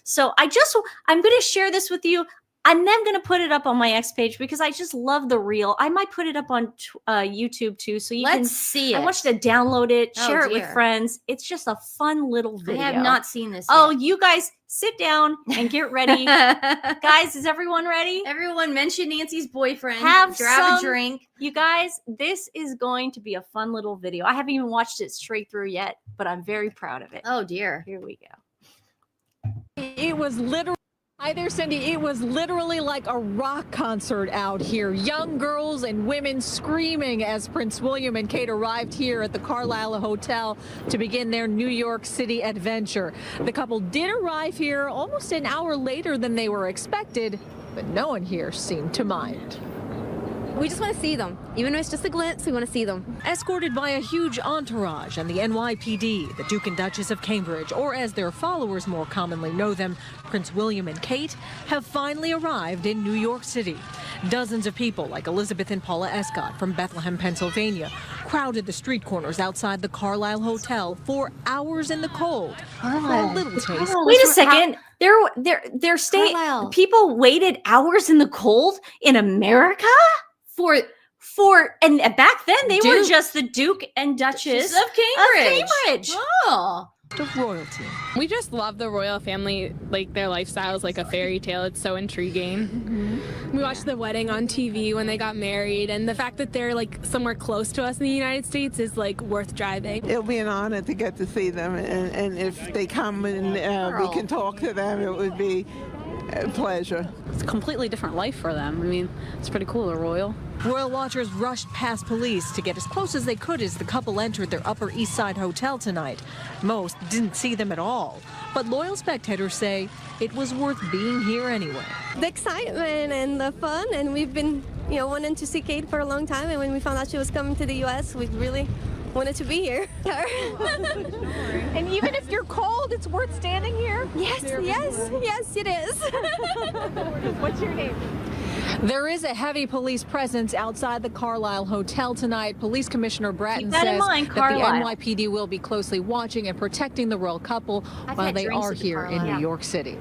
So I'm going to share this with you. And then going to put it up on my X page because I just love the reel. I might put it up on YouTube too, so you can see it. I want you to download it, share it with friends. It's just a fun little video. I have not seen this. Oh, you guys sit down and get ready. Guys, is everyone ready? Everyone mention Nancy's boyfriend. Grab a drink. You guys, this is going to be a fun little video. I haven't even watched it straight through yet, but I'm very proud of it. Oh dear. Here we go. It was literally Hi there, Cindy. It was literally like a rock concert out here. Young girls and women screaming as Prince William and Kate arrived here at the Carlisle Hotel to begin their New York City adventure. The couple did arrive here almost an hour later than they were expected, but no one here seemed to mind. We just want to see them. Even though it's just a glimpse, we want to see them. Escorted by a huge entourage and the NYPD, the Duke and Duchess of Cambridge, or as their followers more commonly know them, Prince William and Kate, have finally arrived in New York City. Dozens of people like Elizabeth and Paula Ascot from Bethlehem, Pennsylvania, crowded the street corners outside the Carlisle Hotel for hours in the cold. For a little taste. Wait a second. They're staying. People waited hours in the cold in America? And back then they were just the Duke and Duchess of Cambridge. Oh. Of royalty. We just love the royal family, like their lifestyle is like a fairy tale. It's so intriguing. We watched the wedding on TV when they got married, and the fact that they're like somewhere close to us in the United States is like worth driving. It'll be an honor to get to see them, and if they come and we can talk to them, it would be a pleasure. It's a completely different life for them. I mean, it's pretty cool. They're royal. Royal watchers rushed past police to get as close as they could as the couple entered their Upper East Side hotel tonight. Most didn't see them at all, but loyal spectators say it was worth being here anyway. The excitement and the fun, and we've been, wanting to see Kate for a long time, and when we found out she was coming to the U.S., we really wanted to be here. And even if you're cold, it's worth standing here? Yes, it is. What's your name? There is a heavy police presence outside the Carlisle Hotel tonight. Police Commissioner Bratton says that the NYPD will be closely watching and protecting the royal couple while they are here in New York City.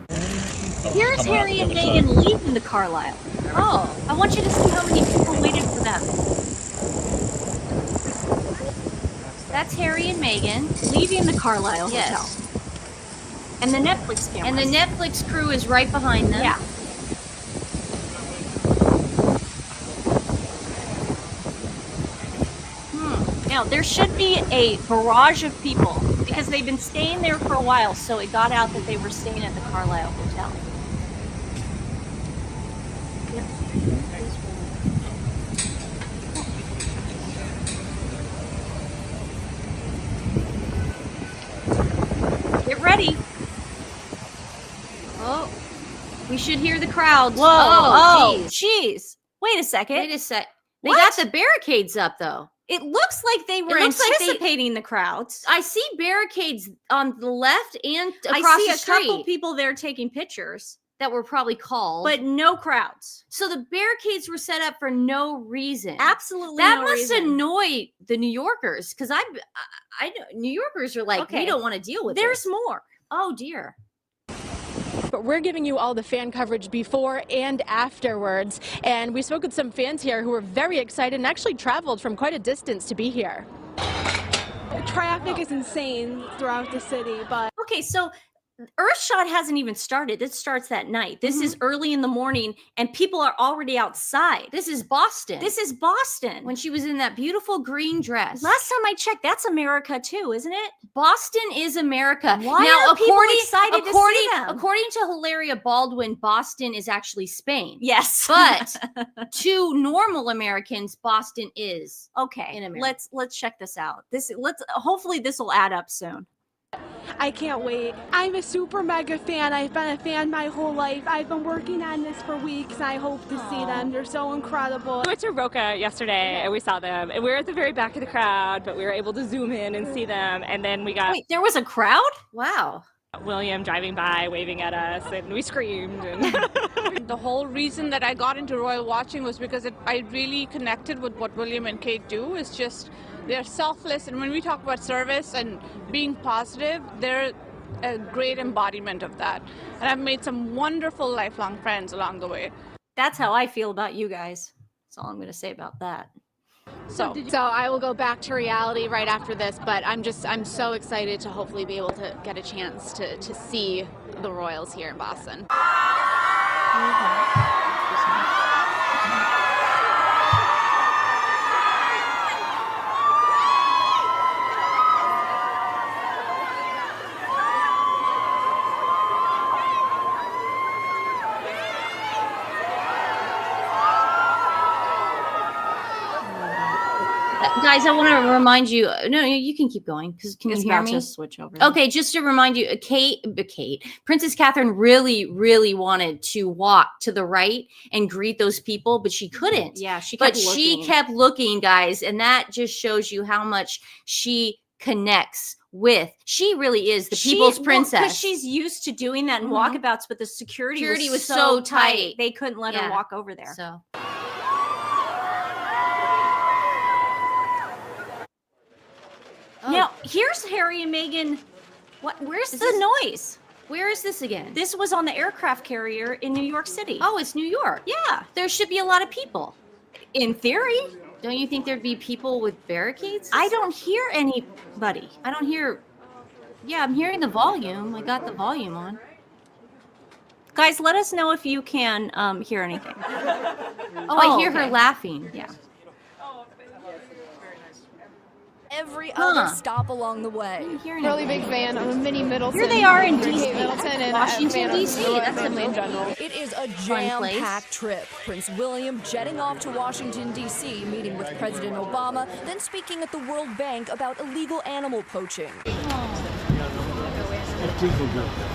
Here's Harry and Meghan leaving the Carlisle. Oh, I want you to see how many people waited for them. That's Harry and Meghan leaving the Carlisle Hotel. And the Netflix cameras. And the Netflix crew is right behind them. Yeah. Now, there should be a barrage of people because they've been staying there for a while, so it got out that they were staying at the Carlisle Hotel. Get ready. We should hear the crowds. Whoa! Oh, Jeez! Wait a second. Wait a sec. They What? got the barricades up, though. It looks like they were It looks like anticipating the crowds. I see barricades on the left and across I see the a street couple people there taking pictures, that were probably called. but no crowds. So the barricades were set up for no reason. Absolutely, That no must reason. annoy the New Yorkers, because I know New Yorkers are like, Okay. we don't want to deal with There's this. more. Oh dear. But we're giving you all the fan coverage before and afterwards. And we spoke with some fans here who were very excited and actually traveled from quite a distance to be here. Traffic is insane throughout the city, but Okay, so Earthshot hasn't even started. It starts that night. This is early in the morning, and people are already outside. This is Boston. This is Boston. when she was in that beautiful green dress. Last time I checked, that's America too, isn't it? Boston is America. Why now, are people excited to see them? according to Hilaria Baldwin, Boston is actually Spain. Yes, But to normal Americans, Boston is. okay. in America. Let's check this out. Hopefully this will add up soon. I can't wait. I'm a super mega fan. I've been a fan my whole life. I've been working on this for weeks, and I hope to see them. They're so incredible. We went to Roca yesterday and we saw them. And we were at the very back of the crowd, but we were able to zoom in and see them. And then we got Wait, there was a crowd? Wow. William driving by, waving at us, and we screamed. And The whole reason that I got into royal watching was because I really connected with what William and Kate do. It's just they're selfless, and when we talk about service and being positive, they're a great embodiment of that. And I've made some wonderful lifelong friends along the way. That's how I feel about you guys. That's all I'm going to say about that. So I will go back to reality right after this, but I'm so excited to hopefully be able to get a chance to see the Royals here in Boston. Guys, I want to remind you. No, you can keep going. Because can It's you hear about me? to switch over. Okay, just to remind you, Princess Catherine really wanted to walk to the right and greet those people, but she couldn't. Yeah, she But kept she looking. kept looking, guys, and that just shows you how much she connects with. She really is the people's princess. Because she's used to doing that in walkabouts, but the security was so tight. They couldn't let her Yeah. walk over there. So. Now, here's Harry and Meghan. Where's the noise? Where is this again? This was on the aircraft carrier in New York City. Oh, it's New York. Yeah. There should be a lot of people. In theory. Don't you think there'd be people with barricades? I don't hear anybody. I don't hear. Yeah, I'm hearing the volume. I got the volume on. Guys, let us know if you can hear anything. Oh, I hear her laughing. Yeah. Every other stop along the way. Really big fan. I'm a mini Middleton. Here they are in Kate DC. Middleton and Washington, a fan of DC. the That's family in a general. It is a jam-packed trip. Prince William jetting off to Washington, D.C., meeting with President Obama, then speaking at the World Bank about illegal animal poaching.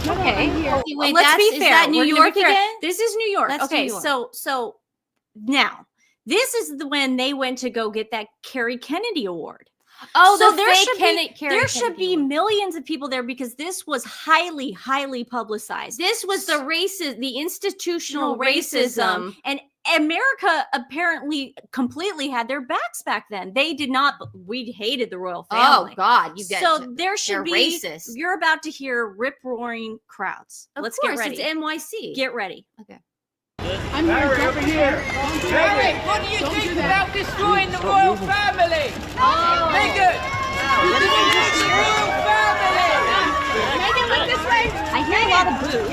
Okay. Wait, Let's be is fair. that New We're gonna York be fair. again? This is New York. That's okay, New York. so now this is when they went to go get that Kerry Kennedy Award. Oh, So the there fake should should be millions of people there because this was highly publicized. This was the institutional racism. and America apparently completely had their backs back then. They did not. We hated the royal family. Oh God, you get So there should they're be. racist. You're about to hear rip roaring crowds. Of Let's course, get ready. it's NYC. Get ready. Okay. Harry, over here. Harry, what do you think about destroying the royal family? Oh, Meghan! You destroy the royal family! Meghan, look this way! I hear a lot of boos.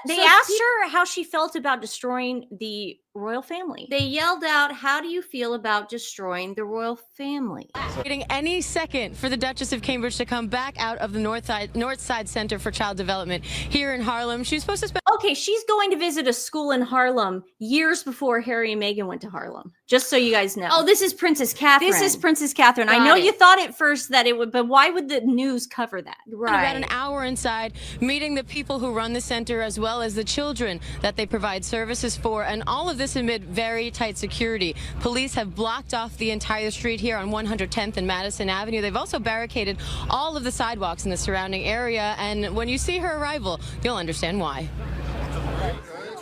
They So asked her how she felt about destroying the royal family. They yelled out, "How do you feel about destroying the royal family?" Waiting any second for the Duchess of Cambridge to come back out of the North Side Center for Child Development here in Harlem. She's supposed to spend. Okay, she's going to visit a school in Harlem years before Harry and Meghan went to Harlem. Just so you guys know. Oh, this is Princess Catherine. This is Princess Catherine. I know you thought at first that it would, but why would the news cover that? Right. About an hour inside, meeting the people who run the center as well as the children that they provide services for, and all of this amid very tight security. Police have blocked off the entire street here on 110th and Madison Avenue. They've also barricaded all of the sidewalks in the surrounding area, and when you see her arrival, you'll understand why.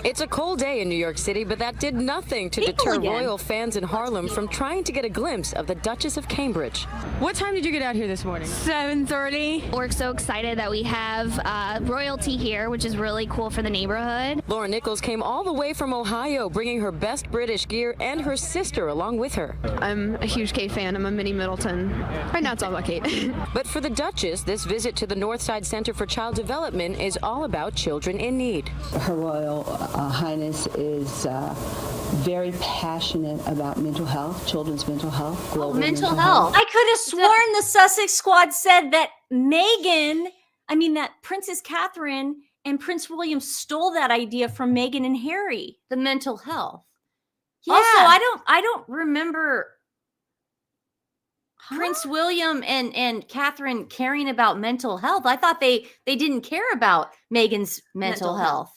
It's a cold day in New York City, but that did nothing to deter royal fans in Harlem from trying to get a glimpse of the Duchess of Cambridge. What time did you get out here this morning? 7:30. We're so excited that we have royalty here, which is really cool for the neighborhood. Laura Nichols came all the way from Ohio, bringing her best British gear and her sister along with her. I'm a huge Kate fan. I'm a mini Middleton. Right now it's all about Kate. But for the Duchess, this visit to the Northside Center for Child Development is all about children in need. Her Royal Highness is very passionate about mental health, children's mental health, global mental health. I could have sworn the Sussex Squad said that that Princess Catherine and Prince William stole that idea from Meghan and Harry. The mental health. Yeah. Also, I don't remember Prince William and Catherine caring about mental health. I thought they didn't care about Meghan's mental health.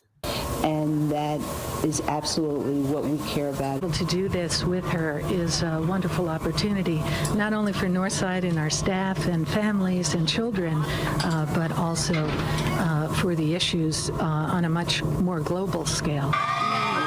And that is absolutely what we care about. To do this with her is a wonderful opportunity, not only for Northside and our staff and families and children, but also for the issues on a much more global scale.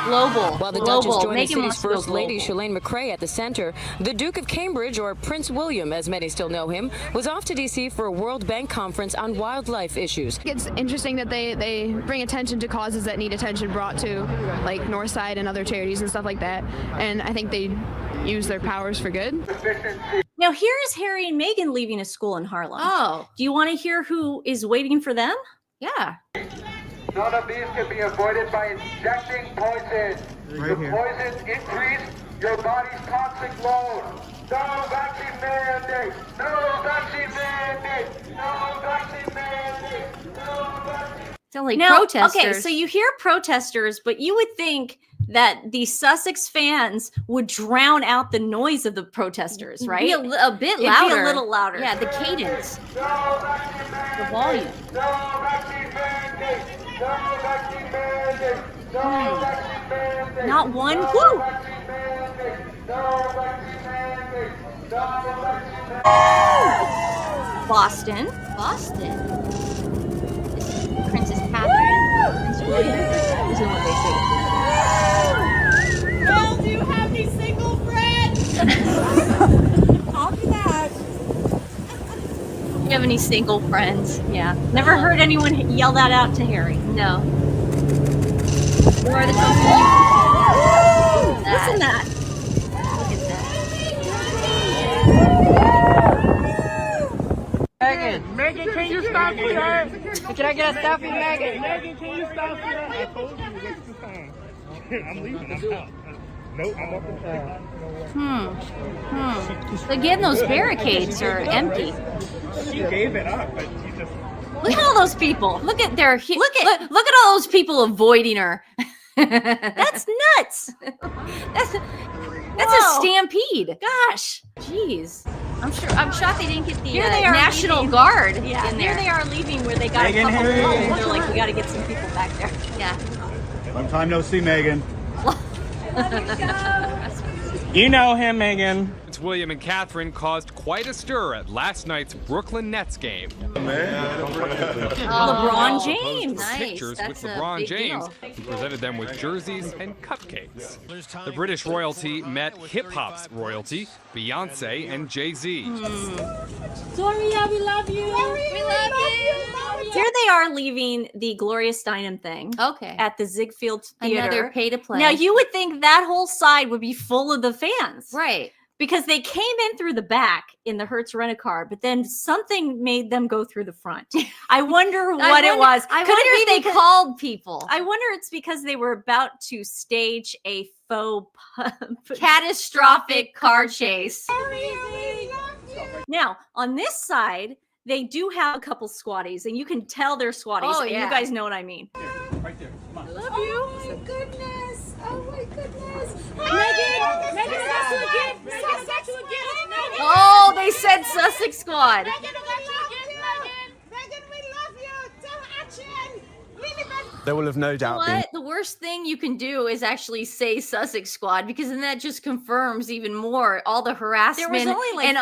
Global. While the Duchess joined the city's first lady, Shalane McRae, at the center, the Duke of Cambridge, or Prince William, as many still know him, was off to D.C. for a World Bank conference on wildlife issues. It's interesting that they bring attention to causes that need attention brought to, like Northside and other charities and stuff like that. And I think they use their powers for good. Now, here is Harry and Meghan leaving a school in Harlem. Oh. Do you want to hear who is waiting for them? Yeah. None of these can be avoided by injecting poison. The poison increase your body's toxic load. No vaccine mandate. No vaccine mandate. No vaccine mandate. No vaccine. Sound like protesters. Okay, so you hear protesters, but you would think that the Sussex fans would drown out the noise of the protesters, right? Be a bit louder. It'd be a little louder. Yeah, the cadence. No vaccine mandate. The volume. No vaccine mandate. No vaccine mandate. No vaccine mandate. Not one. No Woo! vaccine mandate. No vaccine mandate. No vaccine mandate. Boston. Princess Catherine. Prince William. Is what they say. Well, do you have any single friends? Copy that. Do you have any single friends? Yeah. Never heard anyone yell that out to Harry. No. Who are the Listen to that. Look at that. Megan, can you stop for that? Can I get a selfie, Megan? Megan, can you stop for that? I told you, it's too fine. I'm leaving. I'm out. Nope, I'm up. Again, those barricades are empty. She gave it up, but she just. Look at all those people. Look at all those people avoiding her. That's nuts. That's a stampede. Gosh. Jeez. I'm shocked they didn't get the Here they are National leaving. Guard in Yeah, there. here they are leaving where they got Megan, a couple Harry. of and they're like, we got to get some people back there. Yeah. Long time no see, Megan. You know him, Megan. Prince William and Catherine caused quite a stir at last night's Brooklyn Nets game. LeBron James. Nice. Pictures That's with a LeBron big James, deal. who presented them with jerseys and cupcakes. The British royalty met hip-hop's royalty, Beyonce and Jay-Z. Gloria, we love you. We love you. Here they are leaving the Gloria Steinem thing. Okay. At the Ziegfeld Theater. Another pay to play. Now you would think that whole side would be full of the fans. Right. because they came in through the back in the Hertz rent-a-car, but then something made them go through the front. I wonder what it was. I wonder if they called people. I wonder it's because they were about to stage a faux catastrophic car chase. Now, on this side, they do have a couple squatties, and you can tell they're squatties. Oh, and yeah. You guys know what I mean. Right there. Come on. I love you. Oh my goodness. Oh my goodness. Megan, I got you a gift. Megan, I got you a gift. Megan. Oh, they said Sussex Squad. Megan, I got you a gift, Megan. Megan, we love you. Tell action. Lilibet. There will have no doubt been. What? The worst thing you can do is actually say Sussex Squad, because then that just confirms even more all the harassment There was only like and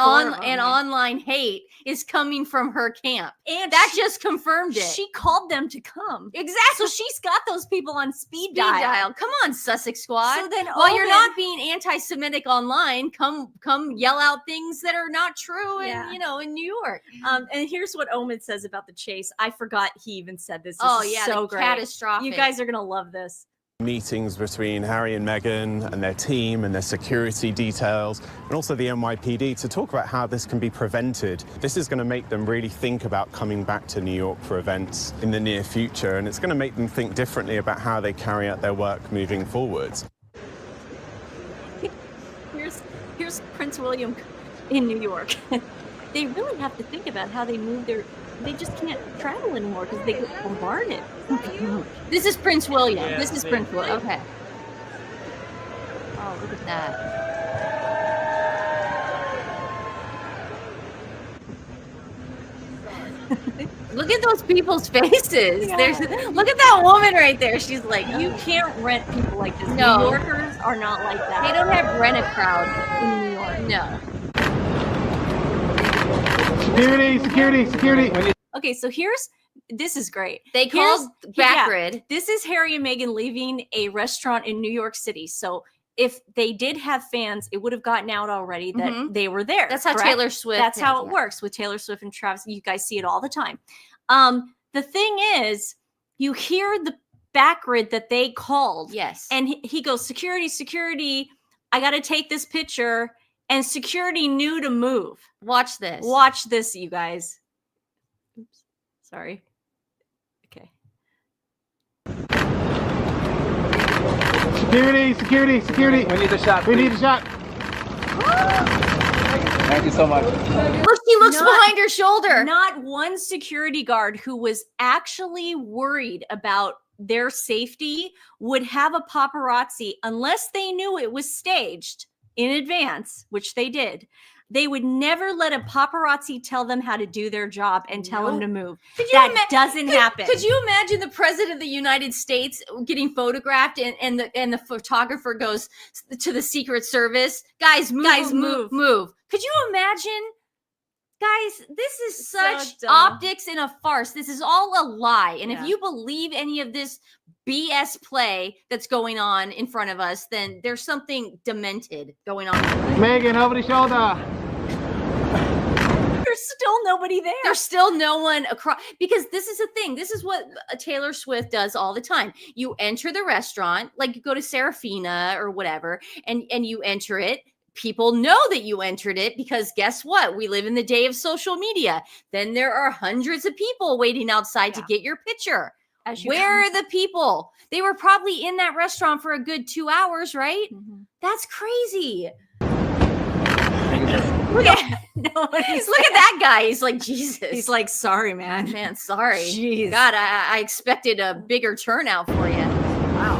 online hate is coming from her camp. And that just confirmed it. She called them to come. Exactly. So she's got those people on speed dial. Come on, Sussex Squad. So then while you're Omen- not being anti-Semitic online, come yell out things that are not true in in New York. And here's what Omen says about the chase. I forgot he even said this. Oh, is yeah, so the great. catastrophic. You guys are gonna love this. Meetings between Harry and Meghan and their team and their security details and also the NYPD to talk about how this can be prevented. This is going to make them really think about coming back to New York for events in the near future, and it's going to make them think differently about how they carry out their work moving forwards. Here's Prince William in New York. They really have to think about how they move they just can't travel anymore because they get bombarded. This is Prince William. Yeah, this is big. Prince William. Okay. Oh, look at that. Look at those people's faces. Yeah. Look at that woman right there. She's like, You can't rent people like this. No. New Yorkers are not like that. they don't have rent a crowd. in New York. No. Security. Okay, so this is great. They called Backgrid. This is Harry and Meghan leaving a restaurant in New York City. So if they did have fans, it would have gotten out already that they were there. That's how correct? Taylor Swift. That's how it works with Taylor Swift and Travis. You guys see it all the time. The thing is, you hear the Backgrid that they called. Yes. And he goes, security, I got to take this picture. And security knew to move. Watch this. Watch this, you guys. Oops. Sorry. Okay. Security. We need a shot. Thank you so much. Look, he looks behind her shoulder. Not one security guard who was actually worried about their safety would have a paparazzi unless they knew it was staged in advance, which they did. They would never let a paparazzi tell them how to do their job and tell them to move. That doesn't happen. Could you imagine the president of the United States getting photographed and the photographer goes to the Secret Service? Guys, move. Could you imagine? Guys, this is such optics in a farce. This is all a lie. And if you believe any of this BS play that's going on in front of us, then there's something demented going on. Megan, over the shoulder. There's still nobody there. There's still no one across, because this is the thing. This is what Taylor Swift does all the time. You enter the restaurant, like you go to Serafina or whatever, and you enter it. People know that you entered it because guess what? We live in the day of social media. Then there are hundreds of people waiting outside to get your picture. Where are the people? They were probably in that restaurant for a good 2 hours, right? That's crazy. Look at that guy. He's like, Jesus. He's like, sorry, man. Man, sorry. Jeez. God, I expected a bigger turnout for you. Wow.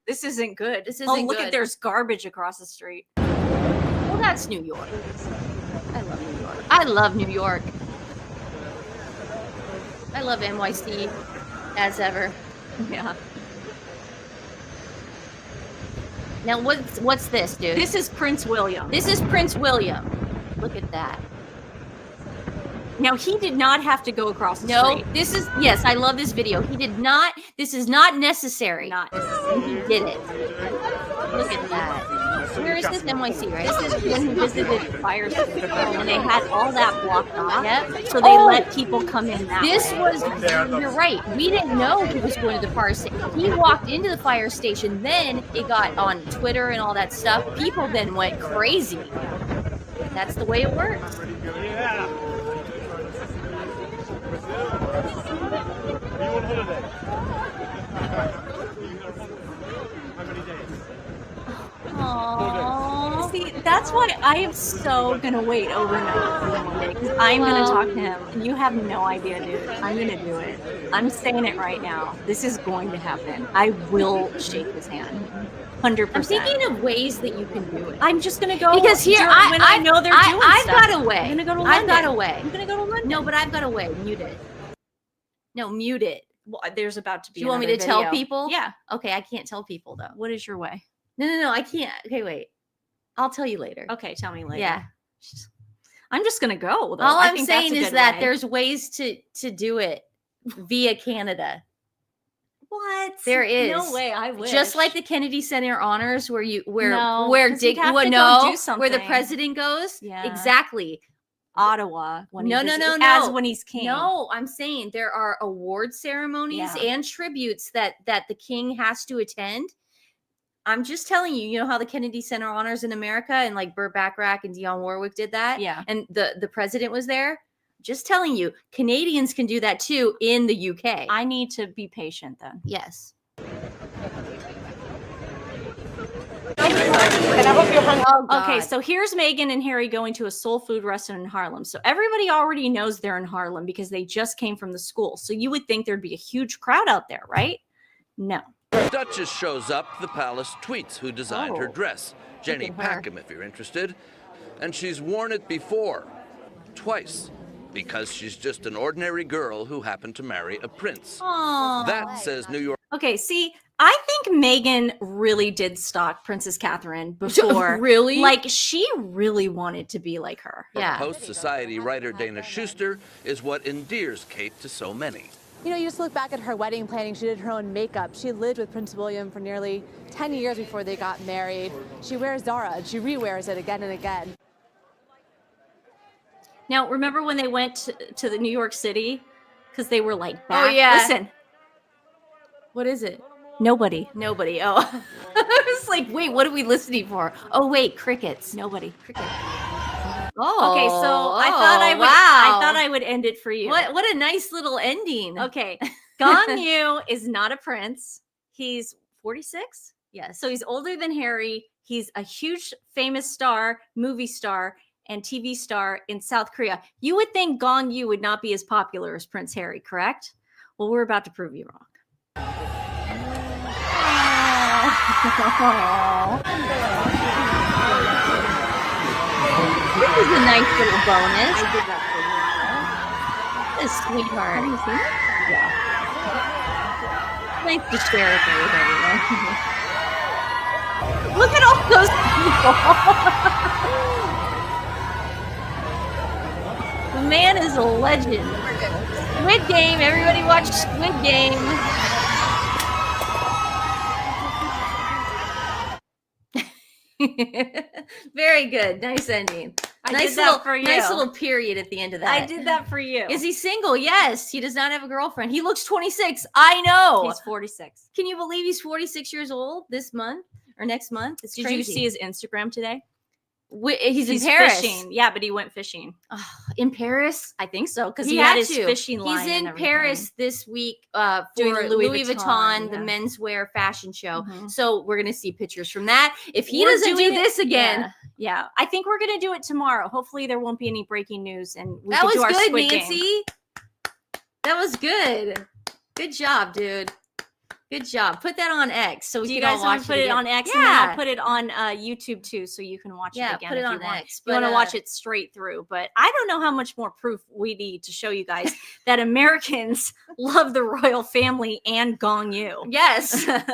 This isn't good. This isn't look good. at there's garbage across the street. Well, that's New York. I love New York. I love New York. I love NYC as ever. Yeah. Now, what's this, dude? This is Prince William. This is Prince William. Look at that. Now, he did not have to go across the street. No, this is, yes, I love this video. He did not, this is not necessary. Not necessary. He did it. Look at that. Where is this? NYC, right? This is when he visited the fire station and they had all that blocked off. Yep. So they let people come in that way. You're right. We didn't know he was going to the fire station. He walked into the fire station, then it got on Twitter and all that stuff. People then went crazy. That's the way it works. Aww. See, that's why I am so gonna wait overnight because I'm gonna talk to him. And you have no idea, dude. I'm gonna do it. I'm saying it right now. This is going to happen. I will shake his hand. 100%. I'm thinking of ways that you can do it. I'm just gonna go because here when I know they're doing I've stuff. got a way. I'm gonna go to I've London. got a way. I'm gonna go to London. No, but I've got a way. Mute it. No, mute it. Well, there's about to be. Do you want me to tell people? Yeah. Okay, I can't tell people though. What is your way? No, I can't. Okay, wait. I'll tell you later. Okay, tell me later. Yeah. I'm just gonna go. Though. All I I'm think saying that's a is good that way. there's ways to do it via Canada. What? There is. No way. I wish. Just like the Kennedy Center honors, where No, where 'cause you'd have to go do where the something. president goes. Yeah. Exactly. Ottawa. When he No. As when he's king. No, I'm saying there are award ceremonies and tributes that the king has to attend. I'm just telling you, you know how the Kennedy Center honors in America and like Burt Bacharach and Dionne Warwick did that? Yeah. And the president was there? Just telling you, Canadians can do that too in the UK. I need to be patient then. Yes. Okay, so here's Meghan and Harry going to a soul food restaurant in Harlem. So everybody already knows they're in Harlem because they just came from the school. So you would think there'd be a huge crowd out there, right? No. Duchess shows up, the palace tweets who designed her dress. Jenny Packham, if you're interested. And she's worn it before. Twice. Because she's just an ordinary girl who happened to marry a prince. Aww. That says New York. Okay, see, I think Meghan really did stalk Princess Catherine before. Really? Like, she really wanted to be like her. Post-society writer Dana Schuster is what endears Kate to so many. You know, you just look back at her wedding planning. She did her own makeup. She lived with Prince William for nearly 10 years before they got married. She wears Zara, and she rewears it again and again. Now, remember when they went to the New York City? Because they were like, back. Oh, yeah. Listen. What is it? Nobody. Nobody. Oh, I was like, wait, what are we listening for? Oh, wait, crickets. Nobody. Cricket. Oh, okay, so I thought I would end it for you. What a nice little ending. Okay. Gong Yu is not a prince. He's 46. Yes. So he's older than Harry. He's a huge famous star, movie star, and TV star in South Korea. You would think Gong Yu would not be as popular as Prince Harry, correct? Well, we're about to prove you wrong. This is a nice little bonus. I did that for you. A sweetheart. Have you seen it? Yeah. Nice to share it with everyone. Look at all those people. The man is a legend. Squid Game. Everybody watch Squid Game. Very good. Nice ending. Nice little period at the end of that. I did that for you. Is he single? Yes. He does not have a girlfriend. He looks 26. I know. He's 46. Can you believe he's 46 years old this month or next month? It's Did crazy. you see his Instagram today? He's in Paris. Fishing. Yeah, but he went fishing. In Paris? I think so, because he had his fishing line. He's in and Paris this week Doing for the Louis Vuitton, Vuitton, the yeah. menswear fashion show. Mhm. So we're going to see pictures from that. If he We're doesn't do doing it- this again. Yeah, I think we're gonna do it tomorrow. Hopefully, there won't be any breaking news, and we That can was do our good, Squid Nancy. Game. That was good. Good job, dude. Good job. Put that on X so we Do you can guys all want watch to put it again. on X? Yeah. And then I'll put it on YouTube too, so you can watch Yeah, it again. put it if on you want. X, You want to but, watch it straight through, but I don't know how much more proof we need to show you guys that Americans love the royal family and Gong Yu. Yes. But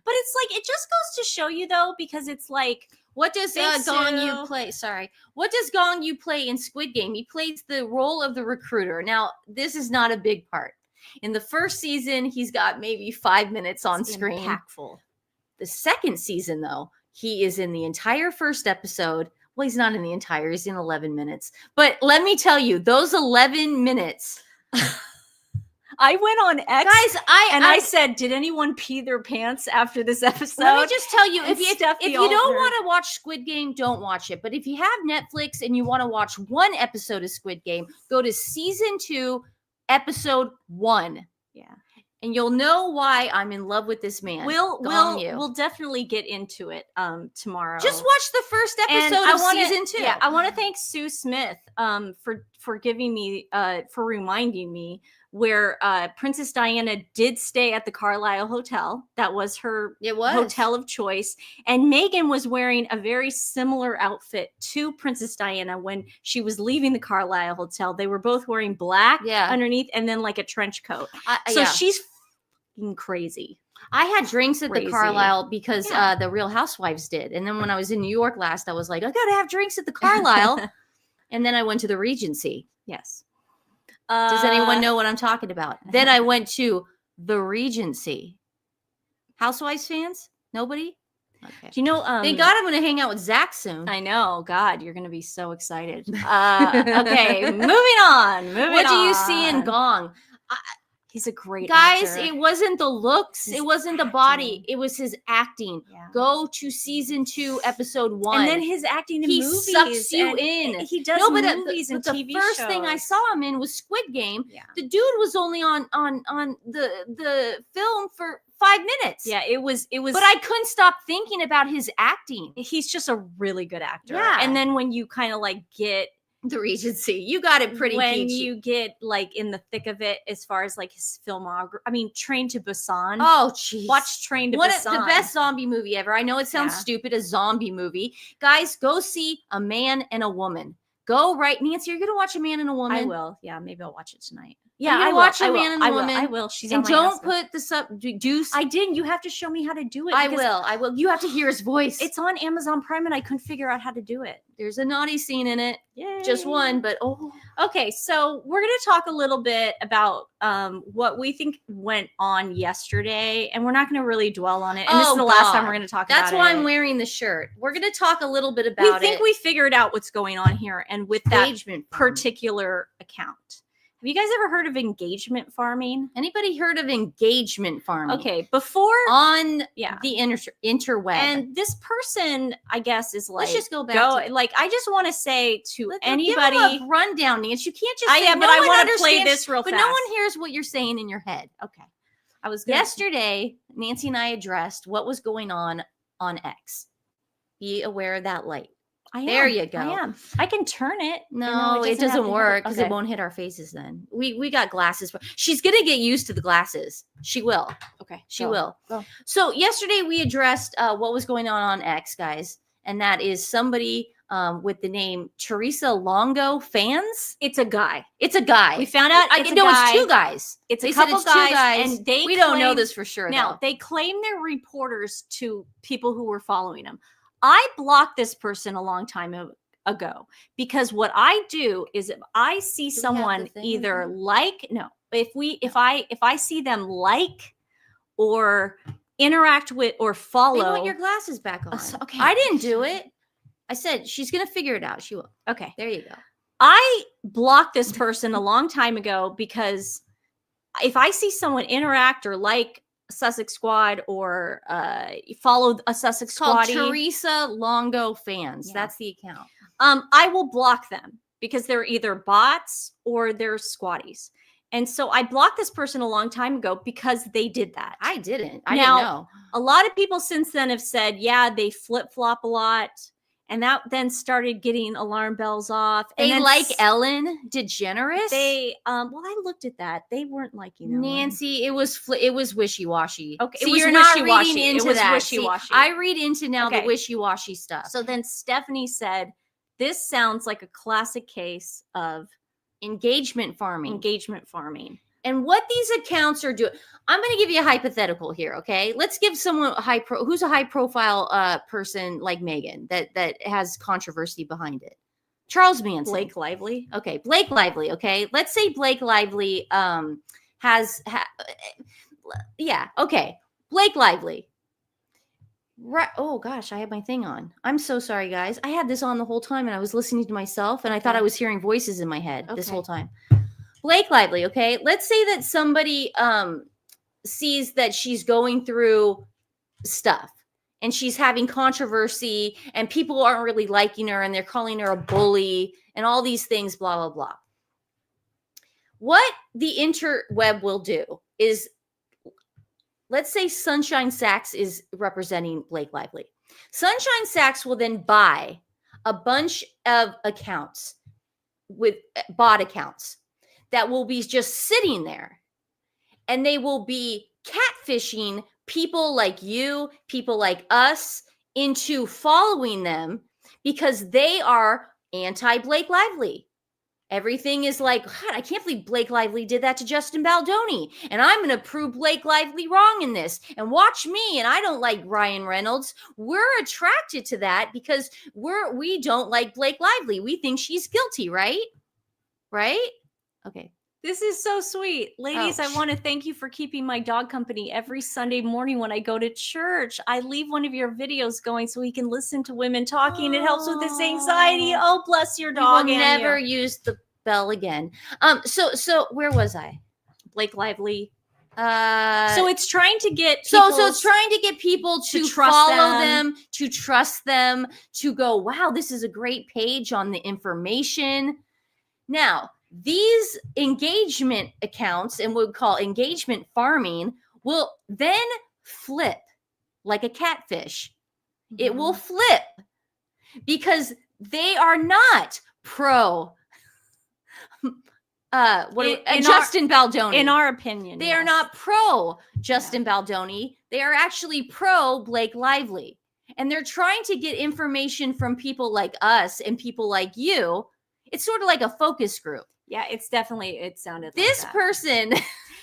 it's like it just goes to show you though, because it's like. What does Thanks, Gong Sue. Yu play? Sorry. What does Gong Yu play in Squid Game? He plays the role of the recruiter. Now, this is not a big part. In the first season, he's got maybe 5 minutes on screen. Impactful. The second season, though, He is in the entire first episode. Well, he's not in the entire, he's in 11 minutes. But let me tell you, those 11 minutes. I went on X, guys. I said, "Did anyone pee their pants after this episode?" Let me just tell you, if you don't Alter. want to watch Squid Game, don't watch it. But if you have Netflix and you want to watch one episode of Squid Game, go to season 2, episode 1. Yeah, and you'll know why I'm in love with this man. We'll definitely get into it tomorrow. Just watch the first episode of season 2. Yeah, I want to thank Sue Smith for giving me for reminding me where Princess Diana did stay at the Carlisle Hotel. That was her hotel of choice. And Meghan was wearing a very similar outfit to Princess Diana when she was leaving the Carlisle Hotel. They were both wearing black underneath and then like a trench coat. She's f***ing crazy. I had drinks at the Carlisle because the Real Housewives did. And then when I was in New York last, I was like, I got to have drinks at the Carlisle. And then I went to the Regency. Yes. Does anyone know what I'm talking about? Then I went to the Regency. Housewives fans? Nobody? Okay. Do you know? Thank God I'm going to hang out with Zach soon. I know. God, you're going to be so excited. Okay, moving on. What do you see in Gong? He's a great guys. actor. It wasn't the looks. It wasn't the body. It was his acting. Yeah. Go to season 2, episode 1. And then his acting in movies. He sucks you in. He does movies and TV shows. The first shows. thing I saw him in was Squid Game. Yeah. The dude was only on the film for 5 minutes. Yeah, it was. But I couldn't stop thinking about his acting. He's just a really good actor. Yeah. And then when you kind of like get the Regency, you got it pretty when peachy. You get like in the thick of it as far as like his filmography. I mean, Train to Busan. Oh, geez. Watch Train to Busan. One of the best zombie movie ever. I know it sounds stupid, a zombie movie. Guys, go see A Man and a Woman. Go right, Nancy. You're gonna watch A Man and a Woman. I will. Yeah, maybe I'll watch it tonight. Yeah, I watch A Man and a Woman. I will. She's and on my don't put the deuce. I didn't. You have to show me how to do it. I will. You have to hear his voice. It's on Amazon Prime, and I couldn't figure out how to do it. There's a naughty scene in it. Yay. Just one, but okay. So we're gonna talk a little bit about what we think went on yesterday, and we're not gonna really dwell on it. And this is the last time we're gonna talk about it. That's why I'm wearing the shirt. We're gonna talk a little bit about it. We think we figured out what's going on here, and with that particular account. Have you guys ever heard of engagement farming? Anybody heard of engagement farming? Okay, before on the interweb. And this person, I guess, is like, let's just go back. I just want to say to anybody, give a rundown, Nancy. You can't just. But I want to play this real fast. But no one hears what you're saying in your head. Okay, I was yesterday. Nancy and I addressed what was going on X. Be aware of that light. There you go. I am. I can turn it. No, it doesn't work because it won't hit our faces then. We got glasses. She's going to get used to the glasses. She will. Okay. She will. Go. So yesterday we addressed what was going on X, guys. And that is somebody with the name Teresa Longo Fans. It's a guy. It's a guy. We found out it's 2 guys. It's a couple guys. And we don't know this for sure. Now, they claim they're reporters to people who were following them. I blocked this person a long time ago because what I do is if I see someone either if I see them like or interact with or follow. They want your glasses back on. Okay. I didn't do it. I said she's gonna figure it out. She will. Okay. There you go. I blocked this person a long time ago because if I see someone interact or like Sussex Squad or follow a Sussex Squad. Teresa Longo Fans. Yeah. That's the account. I will block them because they're either bots or they're squatties. And so I blocked this person a long time ago because they did that. I didn't. I didn't know. A lot of people since then have said, yeah, they flip-flop a lot. And that then started getting alarm bells off. They and like Ellen DeGeneres. They I looked at that. They weren't liking Ellen. Nancy. It was wishy-washy. Okay, so you're not reading into that. Wishy-washy. See, I read into now the wishy-washy stuff. So then Stephanie said, "This sounds like a classic case of engagement farming." Engagement farming. And what these accounts are doing, I'm going to give you a hypothetical here, okay? Let's give someone who's a high-profile person like Meghan that has controversy behind it. Charles Manson. Blake Lively. Okay, Blake Lively, okay? Let's say Blake Lively Blake Lively. Right. Oh gosh, I had my thing on. I'm so sorry, guys. I had this on the whole time and I was listening to myself and I thought I was hearing voices in my head this whole time. Blake Lively, okay? Let's say that somebody sees that she's going through stuff and she's having controversy and people aren't really liking her and they're calling her a bully and all these things, blah, blah, blah. What the interweb will do is, let's say Sunshine Sachs is representing Blake Lively. Sunshine Sachs will then buy a bunch of accounts with bot accounts that will be just sitting there, and they will be catfishing people like you, people like us, into following them because they are anti-Blake Lively. Everything is like, God, I can't believe Blake Lively did that to Justin Baldoni. And I'm going to prove Blake Lively wrong in this. And watch me. And I don't like Ryan Reynolds. We're attracted to that because we don't like Blake Lively. We think she's guilty, right? Right? Okay. This is so sweet. Ladies, I want to thank you for keeping my dog company every Sunday morning when I go to church. I leave one of your videos going so he can listen to women talking. It helps with his anxiety. Oh, bless your dog. We will never use the bell again. So where was I? Blake Lively. So it's trying to get so it's trying to get people to follow them, to trust them, to go, wow, this is a great page on the information. Now, these engagement accounts, and what we call engagement farming, will then flip like a catfish. It will flip because they are not pro Justin Baldoni. In our opinion. They are not pro Justin Baldoni. They are actually pro Blake Lively. And they're trying to get information from people like us and people like you. It's sort of like a focus group. Yeah, it sounded this like that. Person,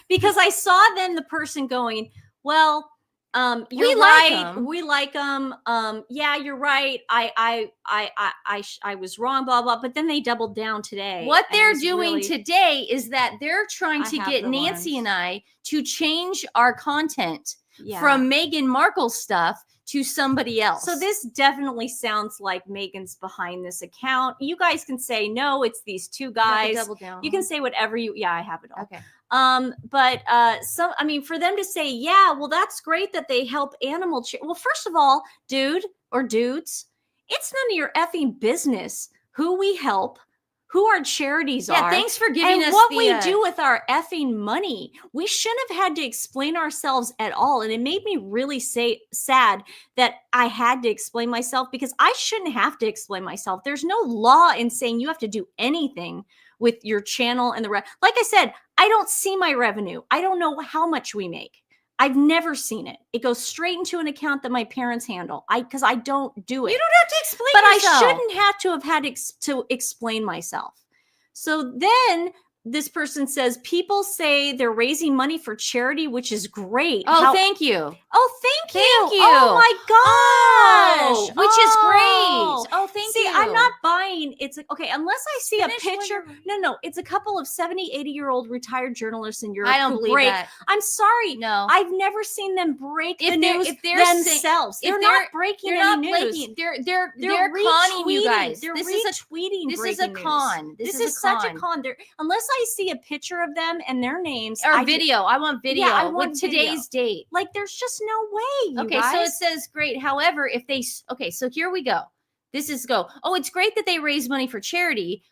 because I saw then the person going, well, you're right. We like them. Yeah, you're right. I was wrong, blah, blah. But then they doubled down today. What they're doing today is that they're trying to get Nancy and I to change our content from Meghan Markle stuff to somebody else. So this definitely sounds like Meghan's behind this account. You guys can say, no, it's these two guys. Double down. You can say whatever I have it all. Okay. I mean, for them to say, yeah, well, that's great that they help animal. Well, first of all, dude or dudes, it's none of your effing business who we help, who our charities are. Yeah, thanks for giving us and what we do with our effing money. We shouldn't have had to explain ourselves at all. And it made me really sad that I had to explain myself because I shouldn't have to explain myself. There's no law in saying you have to do anything with your channel and like I said, I don't see my revenue. I don't know how much we make. I've never seen it. It goes straight into an account that my parents handle. Because I don't do it. You don't have to explain but yourself. I shouldn't have to have had to explain myself. So then this person says, people say they're raising money for charity, which is great. Oh, thank you. Oh, thank you. Oh my gosh. Which is great. Oh, thank you. See, I'm not buying. It's okay. Unless I see a picture. No. It's a couple of 70, 80-year-old retired journalists in Europe. I don't believe that. I'm sorry. No. I've never seen them break the news themselves. They're not breaking any news. They're conning you guys. They're This retweeting. This is a con. This is such a con. Unless I see a picture of them and their names. Or video. I want video with today's date. Like, there's just no way, you Okay, guys. so it says great. However, if they... Okay, so here we go. This is go. Oh, it's great that they raise money for charity.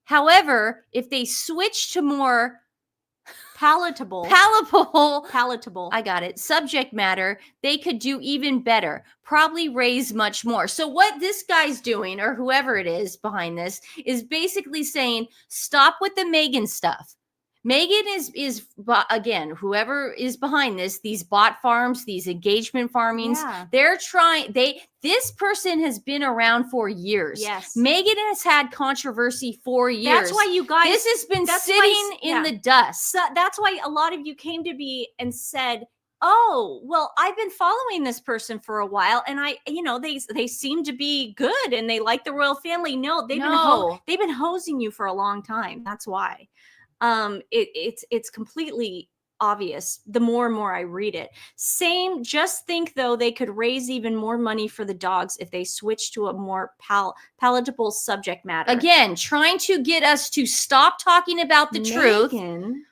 However, if they switch to more palatable, I got it, subject matter, they could do even better. Probably raise much more. So what this guy's doing, or whoever it is behind this, is basically saying, stop with the Meghan stuff. Meghan is again, whoever is behind this, these bot farms, these engagement farmings, they're trying, this person has been around for years. Yes. Meghan has had controversy for years. That's why you guys, this has been sitting in the dust. So that's why a lot of you came to me and said, oh, well, I've been following this person for a while and they seem to be good and they like the royal family. No, they've been hosing you for a long time. That's why. It's completely obvious the more and more I read it. Same, just think though, they could raise even more money for the dogs if they switch to a more palatable subject matter. Again, trying to get us to stop talking about the truth.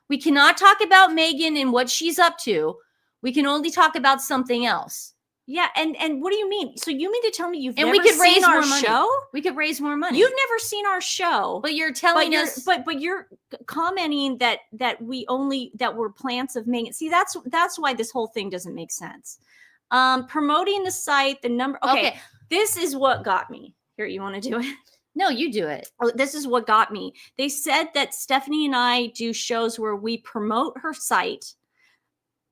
We cannot talk about Meghan and what she's up to. We can only talk about something else. Yeah, and what do you mean? So you mean to tell me you've and never we could seen raise our more money. show? We could raise more money. You've never seen our show, but you're telling us. But you're commenting that we're plants of Meghan. See, that's why this whole thing doesn't make sense. Promoting the site, the number. Okay, this is what got me. Here, you want to do it? No, you do it. Oh, this is what got me. They said that Stephanie and I do shows where we promote her site.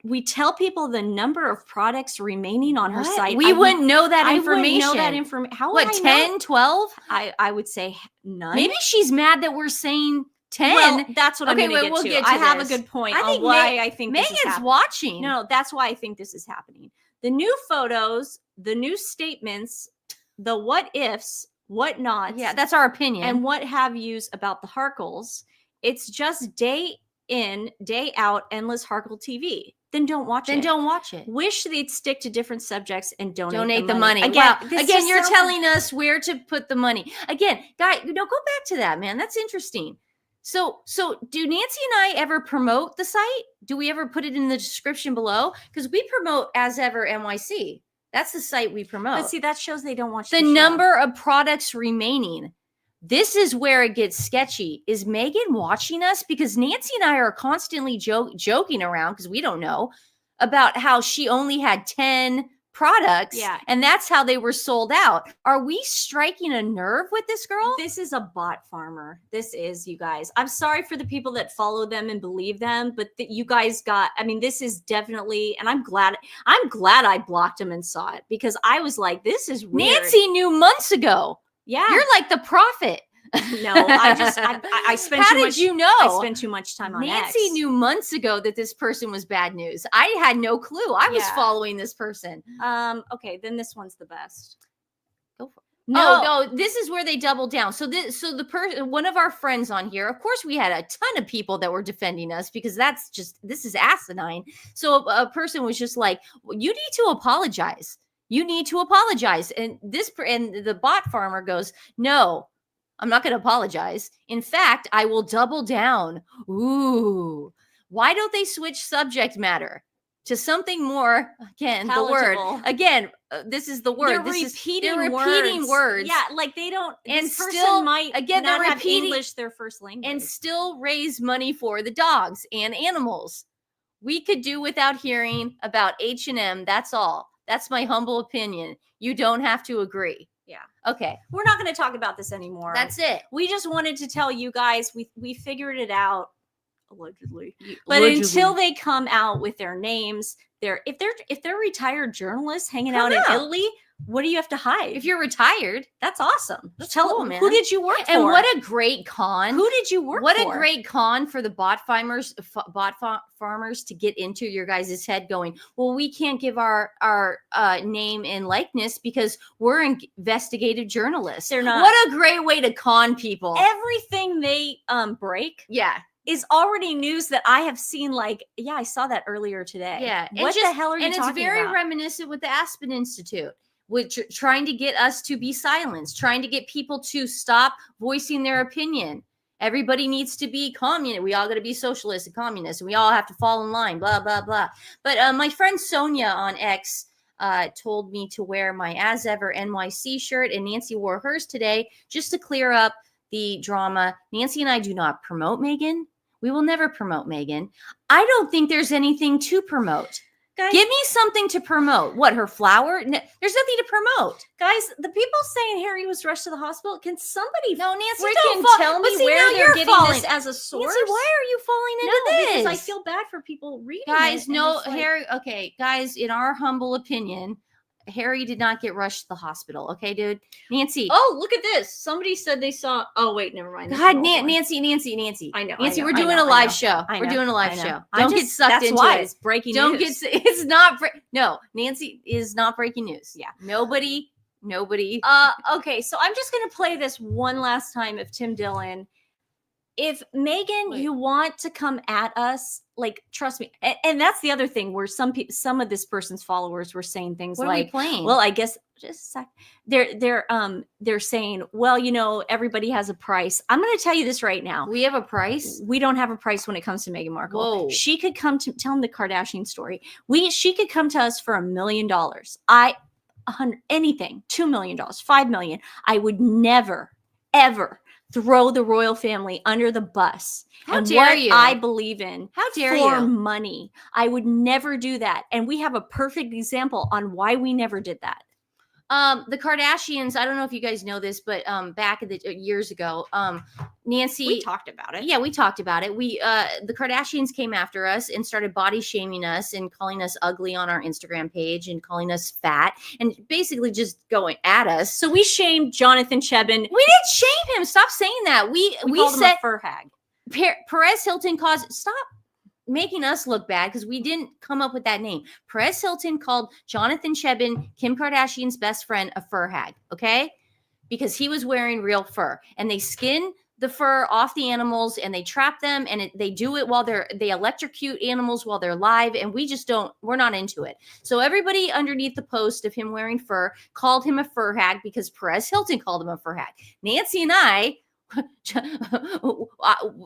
We tell people the number of products remaining on her site. We wouldn't know that information. I wouldn't know that information. How would what, I 10, know? 12? I would say none. Maybe she's mad that we're saying 10. Well, that's what I'm going to we'll get to. I have a good point on why I think this is Megan's happening. watching. No, that's why I think this is happening. The new photos, the new statements, the what ifs, what nots. Yeah, that's our opinion. And what have yous about the Harkles. It's just day in, day out, endless Harkle TV. Then don't watch it. Then don't watch it. Wish they'd stick to different subjects and donate the money. Again, again, you're telling us where to put the money. Again, guy, go back to that, man. That's interesting. So do Nancy and I ever promote the site? Do we ever put it in the description below? Because we promote As Ever NYC. That's the site we promote. But see, that shows they don't watch the number of products remaining. This is where it gets sketchy. Is Meghan watching us? Because Nancy and I are constantly joking around, because we don't know, about how she only had 10 products. Yeah. And that's how they were sold out. Are we striking a nerve with this girl? This is a bot farmer. This is, you guys. I'm sorry for the people that follow them and believe them, but you guys got, I mean, this is definitely, and I'm glad I blocked them and saw it, because I was like, this is weird. Nancy knew months ago. Yeah. You're like the prophet. No, I spent How too did much, you know? I spent too much time on Nancy X. knew months ago that this person was bad news. I had no clue. I was following this person. Okay, then this one's the best. Go for it. No, this is where they double down. So the person, one of our friends on here, of course, we had a ton of people that were defending us, because this is asinine. So a person was just like, you need to apologize. You need to apologize. And the bot farmer goes, no, I'm not going to apologize. In fact, I will double down. Ooh, why don't they switch subject matter to something more? Again, palatable. The word. Again, this is the word. They're repeating words. Yeah, like they don't. And this person still, might again, not they're have repeating English their first language, and still raise money for the dogs and animals. We could do without hearing about H&M. That's all. That's my humble opinion. You don't have to agree. Yeah. Okay. We're not going to talk about this anymore. That's it. We just wanted to tell you guys we figured it out, allegedly. But until they come out with their names, if they're retired journalists hanging out in Italy, what do you have to hide? If you're retired, that's awesome. That's Tell cool, them, man. who did you work for? And what a great con. Who did you work for? What a great con for the bot farmers to get into your guys' head going, well, we can't give our name and likeness because we're investigative journalists. They're not. What a great way to con people. Everything they break. Yeah. Is already news that I have seen. Like, yeah, I saw that earlier today. Yeah. What the hell are you talking about? And it's very reminiscent with the Aspen Institute, which trying to get us to be silenced, trying to get people to stop voicing their opinion. Everybody needs to be communist. We all got to be socialists and communists, and we all have to fall in line, blah, blah, blah. But my friend Sonia on X told me to wear my As Ever NYC shirt, and Nancy wore hers today just to clear up the drama. Nancy and I do not promote Meghan. We will never promote Meghan. I don't think there's anything to promote. Guys, give me something to promote. What, her flower? No, there's nothing to promote. Guys, the people saying Harry was rushed to the hospital, can somebody Nancy, freaking tell me where they're getting this as a source? Nancy, why are you falling into this? Because I feel bad for people reading guys, it. No, Harry, okay, guys, in our humble opinion, Harry did not get rushed to the hospital. Okay, dude. Nancy. Oh, look at this. Somebody said they saw. Oh, wait, never mind. God, Nancy. I know. Nancy, we're doing a live show. We're doing a live show. Don't get sucked into it. It's breaking news. It's not. No, Nancy is not breaking news. Yeah. Nobody. Okay, so I'm just going to play this one last time of Tim Dillon. if Megan, you want to come at us, like, trust me. And that's the other thing where some of this person's followers were saying things What are we like, playing? well, I guess just a sec. They're saying, well, you know, everybody has a price. I'm going to tell you this right now. We have a price. We don't have a price when it comes to Meghan Markle. Whoa. She could come to tell him the Kardashian story. She could come to us for $1 million. Anything, $2 million, $5 million. I would never, ever throw the royal family under the bus. How dare what you? I believe in. How dare for you? money. I would never do that. And we have a perfect example on why we never did that. The Kardashians, I don't know if you guys know this, but back in the years ago, Nancy, we talked about it. Yeah, we talked about it. The Kardashians came after us and started body shaming us and calling us ugly on our Instagram page and calling us fat and basically just going at us. So we shamed Jonathan Cheban. We didn't shame him. Stop saying that. We called him a fur hag. Perez Hilton caused. Stop making us look bad because we didn't come up with that name. Perez Hilton called Jonathan Cheban, Kim Kardashian's best friend, a fur hag, okay? Because he was wearing real fur. And they skin the fur off the animals and they trap them and they do it while they electrocute animals while they're live. And we're not into it. So everybody underneath the post of him wearing fur called him a fur hag because Perez Hilton called him a fur hag. Nancy and I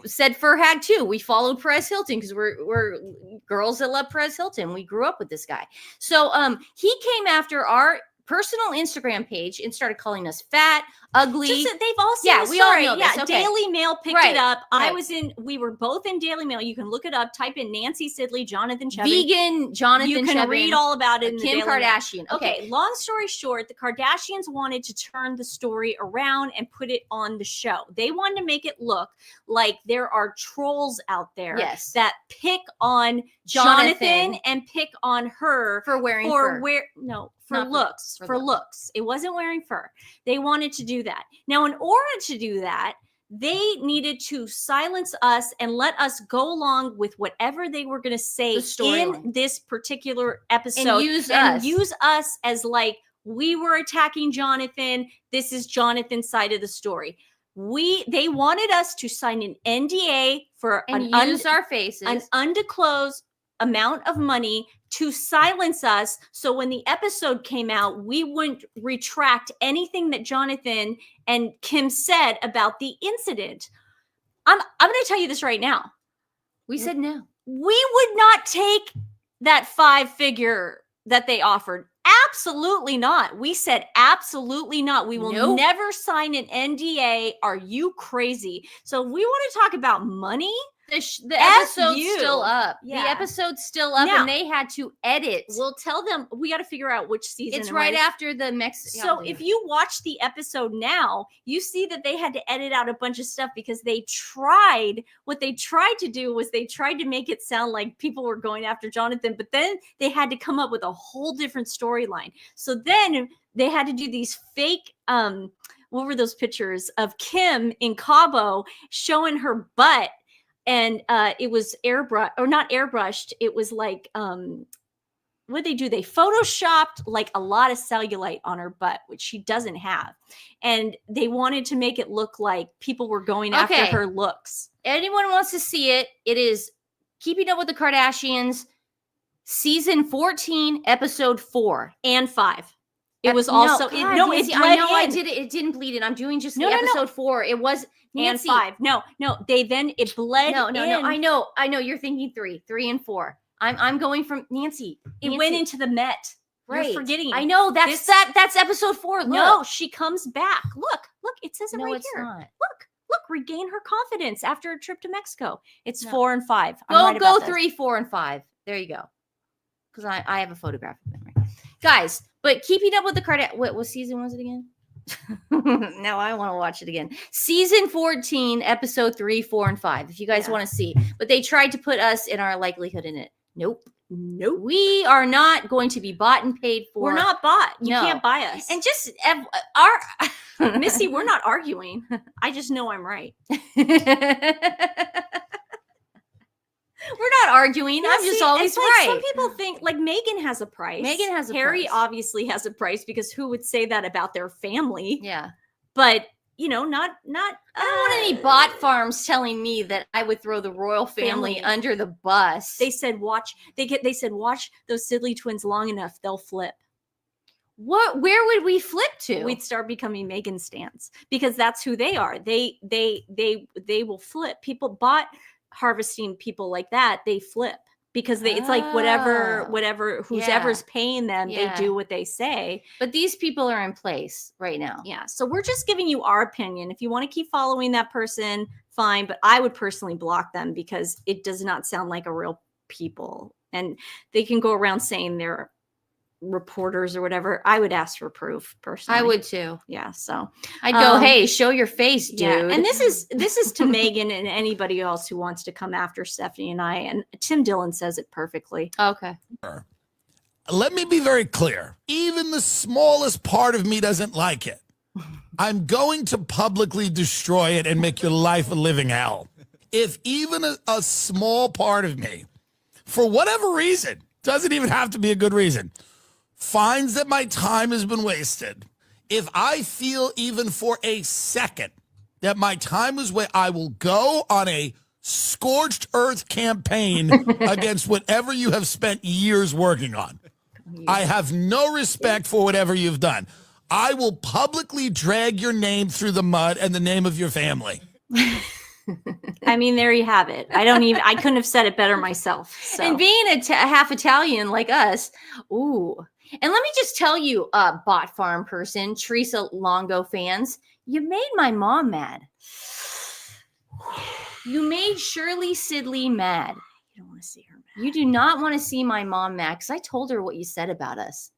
said fur hag too. We followed Perez Hilton because we're girls that love Perez Hilton. We grew up with this guy. So he came after our personal Instagram page and started calling us fat, ugly. They've all seen the we story. all know this. Okay. Daily Mail picked Right. it up. Right. We were both in Daily Mail. You can look it up. Type in Nancy Sidley, Jonathan Cheban. Vegan Jonathan You can Cheban, read all about it in the Kim Daily Mail. Kardashian. Okay, long story short, the Kardashians wanted to turn the story around and put it on the show. They wanted to make it look like there are trolls out there that pick on Jonathan and pick on her for wearing fur. For looks. It wasn't wearing fur. They wanted to do that. Now, in order to do that, they needed to silence us and let us go along with whatever they were going to say in this particular episode and use us as like we were attacking Jonathan. This is Jonathan's side of the story. They wanted us to sign an NDA for use our faces, an undisclosed amount of money to silence us. So when the episode came out, we wouldn't retract anything that Jonathan and Kim said about the incident. I'm going to tell you this right now. We said no. We would not take that 5-figure that they offered. Absolutely not. We said absolutely not. We will never sign an NDA. Are you crazy? So we want to talk about money. The episode's still up. Yeah. The episode's still up, and they had to edit. We'll tell them we got to figure out which season. It's right after the Mexican. So if you watch the episode now, you see that they had to edit out a bunch of stuff because what they tried to do was they tried to make it sound like people were going after Jonathan, but then they had to come up with a whole different storyline. So then they had to do these fake what were those pictures of Kim in Cabo showing her butt. And it was airbrush or not airbrushed. It was like, what they do? They photoshopped like a lot of cellulite on her butt, which she doesn't have. And they wanted to make it look like people were going after her looks. Anyone wants to see it, it is Keeping Up with the Kardashians, season 14, episode 4 and 5. It was also I know I did it. It didn't bleed in. I'm doing just episode 4. It was Nancy. And 5. No. It bled. No. I know. You're thinking 3 and 4. I'm going from Nancy. It went into the Met. Right. You're forgetting. I know. That's episode 4. Look. No, she comes back. Look. It says it right it's here. Not. Look. Regain her confidence after a trip to Mexico. It's 4 and 5. Go 3, 4, and 5. There you go. Because I have a photographic memory, guys. But Keeping Up with the Kardashians. What season was it again? Now I want to watch it again. Season 14, episode 3, 4, and 5. If you guys want to see, but they tried to put us in our likelihood in it. Nope. We are not going to be bought and paid for. We're not bought. You can't buy us. And just our Missy, we're not arguing. I just know I'm right. We're not arguing. I'm just always right. Some people think like Meghan has a price. Meghan has a Harry price. obviously has a price because who would say that about their family? Yeah. But not. I don't want any bot farms telling me that I would throw the royal family under the bus. They said watch. They said watch those Sidley twins long enough, they'll flip. Where would we flip to? We'd start becoming Meghan stans because that's who they are. They will flip. People bot harvesting people like that. They flip because it's like whatever whoever's paying them, they do what they say. But these people are in place right now. Yeah. So we're just giving you our opinion. If you want to keep following that person, fine. But I would personally block them because it does not sound like a real people. And they can go around saying they're reporters or whatever. I would ask for proof personally. I would too. Yeah. So I'd go, hey, show your face, dude. Yeah. And this is to Meghan and anybody else who wants to come after Stephanie and I. And Tim Dillon says it perfectly. Okay. Let me be very clear. Even the smallest part of me doesn't like it. I'm going to publicly destroy it and make your life a living hell. If even a small part of me, for whatever reason, doesn't even have to be a good reason, finds that my time has been wasted, if I feel even for a second that my time was wasted, I will go on a scorched earth campaign against whatever you have spent years working on. I have no respect for whatever you've done. I will publicly drag your name through the mud and the name of your family. I mean, there you have it. I couldn't have said it better myself. So. And being a half Italian like us, ooh. And let me just tell you, bot farm person, Teresa Longo fans, you made my mom mad. You made Shirley Sidley mad. You don't want to see her mad. You do not want to see my mom mad because I told her what you said about us.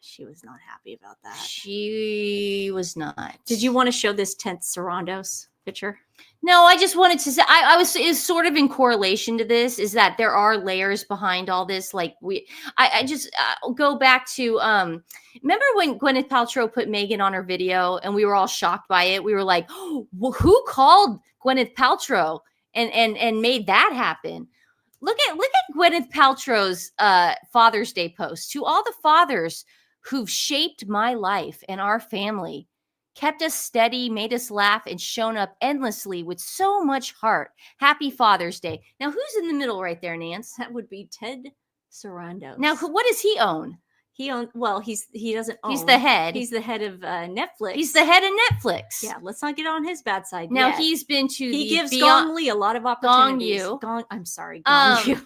She was not happy about that. She was not. Did you want to show this Ted Sarandos picture? No, I just wanted to say is sort of in correlation to this is that there are layers behind all this. Like I just go back to remember when Gwyneth Paltrow put Meghan on her video and we were all shocked by it. We were like, oh, well, who called Gwyneth Paltrow and made that happen? Look at Gwyneth Paltrow's Father's Day post. To all the fathers who've shaped my life and our family, kept us steady, made us laugh, and shown up endlessly with so much heart. Happy Father's Day. Now, who's in the middle right there, Nance? That would be Ted Sarandos. Now, what does he own? He doesn't own. He's the head. He's the head of Netflix. He's the head of Netflix. Yeah, let's not get on his bad side. Now yet. He's been to he gives Gong Li a lot of opportunities. I'm sorry, Gong Yu.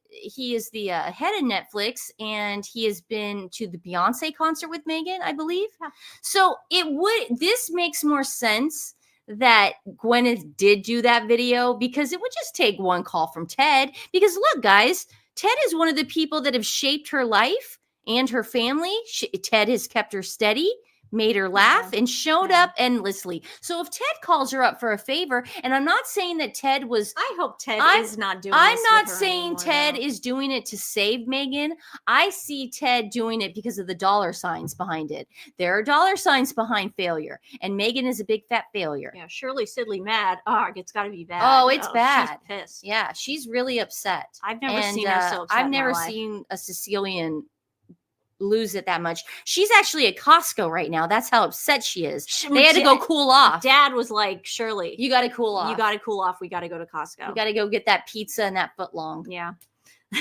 He is the head of Netflix, and he has been to the Beyonce concert with Meghan, I believe. Yeah. So this makes more sense that Gwyneth did do that video because it would just take one call from Ted. Because look, guys, Ted is one of the people that have shaped her life and her family. Ted has kept her steady, made her laugh, and showed up endlessly. So if Ted calls her up for a favor, and I'm not saying that Ted was... I hope Ted is not doing I'm this not with her saying anymore, Ted though. is doing it to save Meghan. I see Ted doing it because of the dollar signs behind it. There are dollar signs behind failure, and Meghan is a big fat failure. Yeah, Shirley Sidley mad. It's got to be bad. Oh, it's bad. She's pissed. Yeah, she's really upset. I've never seen her so upset I've in my never life. seen a Sicilian lose it that much. She's actually at Costco right now. That's how upset she is. They had to go cool off. Dad was like, Shirley, you got to cool off. You got to cool off. We got to go to Costco. You got to go get that pizza and that footlong. Yeah.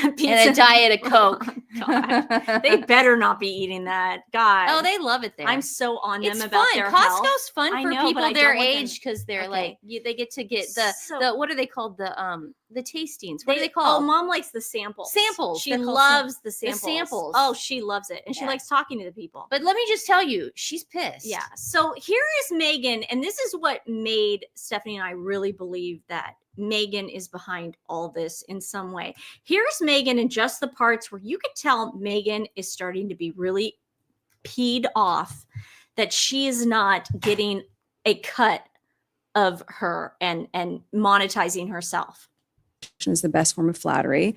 And a diet of Coke. God. They better not be eating that. God. Oh, they love it there. I'm so on them it's about fun. their Costco's health. fun I for know, but people I their don't want them- age because they're Okay. they get to get the what are they called? The tastings. What are they Oh, called? Mom likes the samples. Samples. She They're called loves the the samples. samples. Oh, she loves it. And she Yeah. likes talking to the people. But let me just tell you, she's pissed. Yeah. So here is Meghan, and this is what made Stephanie and I really believe that Meghan is behind all this in some way. Here's Meghan in just the parts where you could tell Meghan is starting to be really peed off that she is not getting a cut of her and monetizing herself. Is the best form of flattery.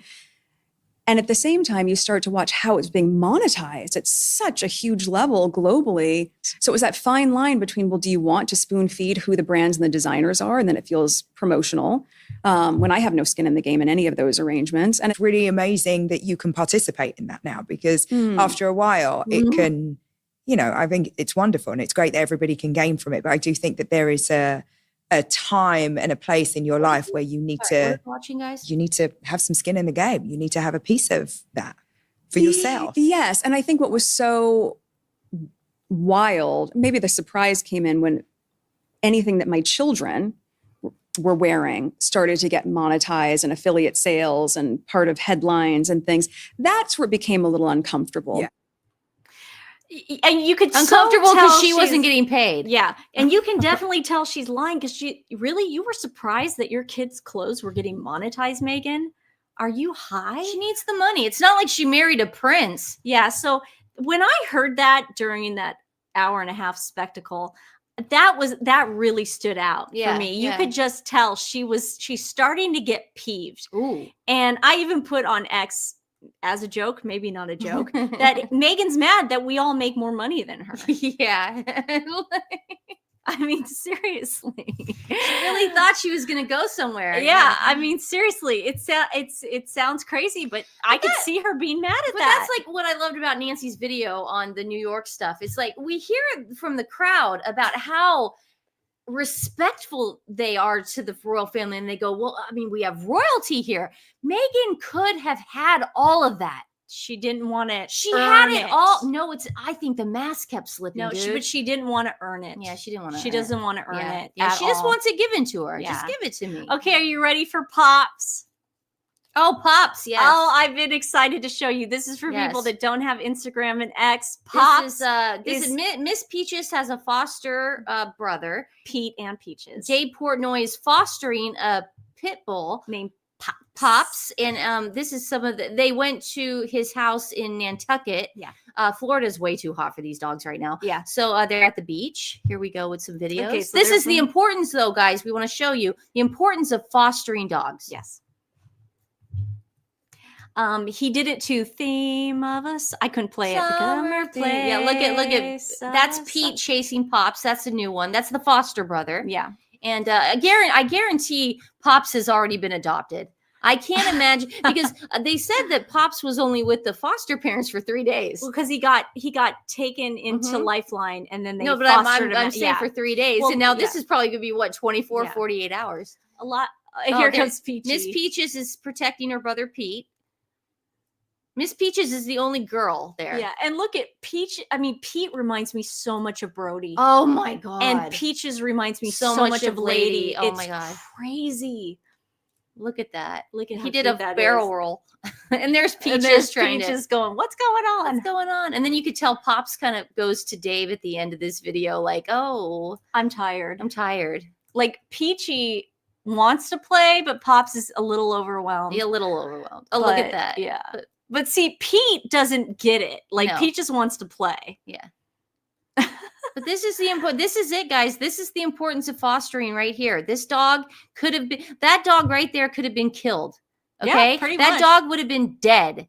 And at the same time, you start to watch how it's being monetized at such a huge level globally. So it was that fine line between, well, do you want to spoon feed who the brands and the designers are? And then it feels promotional when I have no skin in the game in any of those arrangements. And it's really amazing that you can participate in that now because after a while it can, you know, I think it's wonderful and it's great that everybody can gain from it. But I do think that there is a time and a place in your life where you need to guys. You need to have some skin in the game. You need to have a piece of that for yourself. Yes. And I think what was so wild, maybe the surprise came in when anything that my children were wearing started to get monetized and affiliate sales and part of headlines and things. That's where it became a little uncomfortable. Yeah. And you could uncomfortable because she wasn't getting paid. Yeah. And you can definitely tell she's lying because you were surprised that your kids' clothes were getting monetized, Megan. Are you high? She needs the money. It's not like she married a prince. Yeah. So when I heard that during that hour and a half spectacle, that really stood out for me. You could just tell she's starting to get peeved. Ooh. And I even put on X as a joke, maybe not a joke, that Megan's mad that we all make more money than her. Yeah. I mean, seriously. She really thought she was going to go somewhere. Yeah. I mean, seriously, it sounds crazy, but I could see her being mad at that. That's like what I loved about Nancy's video on the New York stuff. It's like we hear from the crowd about how respectful they are to the royal family. And they go, well, I mean, we have royalty here. Megan could have had all of that. She didn't want it. She had it all. No, I think the mask kept slipping. No, dude. but she didn't want to earn it. Yeah, she didn't want to. She doesn't want to earn it. Yeah, she just wants it given to her. Yeah. Just give it to me. Okay, are you ready for Pops? Oh, Pops, yes. Oh, I've been excited to show you. This is for people that don't have Instagram and X. Pops. This is Miss Peaches has a foster brother, Pete and Peaches. Jay Portnoy is fostering a pit bull named Pops, and this is they went to his house in Nantucket. Yeah. Florida's way too hot for these dogs right now. Yeah. So they're at the beach. Here we go with some videos. Okay, so this is the importance, though, guys. We want to show you the importance of fostering dogs. Yes. He did it to Theme of Us. I couldn't play it. Yeah, look at that's Pete chasing Pops. That's a new one. That's the foster brother. Yeah. And I guarantee Pops has already been adopted. I can't imagine because they said that Pops was only with the foster parents for 3 days. Well, because he got taken into Lifeline and then they no, but fostered him. I'm saying for 3 days, Well, and now this is probably gonna be what 24, 48 hours. A lot. Here comes Peachy. Miss Peaches is protecting her brother Pete. Miss Peaches is the only girl there. Yeah, and look at Peach. I mean, Pete reminds me so much of Brody. Oh my god! And Peaches reminds me so much of Lady. Oh my god! Crazy. Look at that. Look at how he did a that barrel roll. And there's Peaches going, what's going on? What's going on? And then you could tell Pops kind of goes to Dave at the end of this video like, oh, I'm tired. I'm tired. Like Peachy wants to play, but Pops is a little overwhelmed. A little overwhelmed. Oh, look at that. Yeah. But see, Pete doesn't get it. Like No. Pete just wants to play. Yeah. But this is this is it, guys. This is the importance of fostering right here. This dog could have been, that dog right there could have been killed. Okay. Yeah, pretty that much. dog would have been dead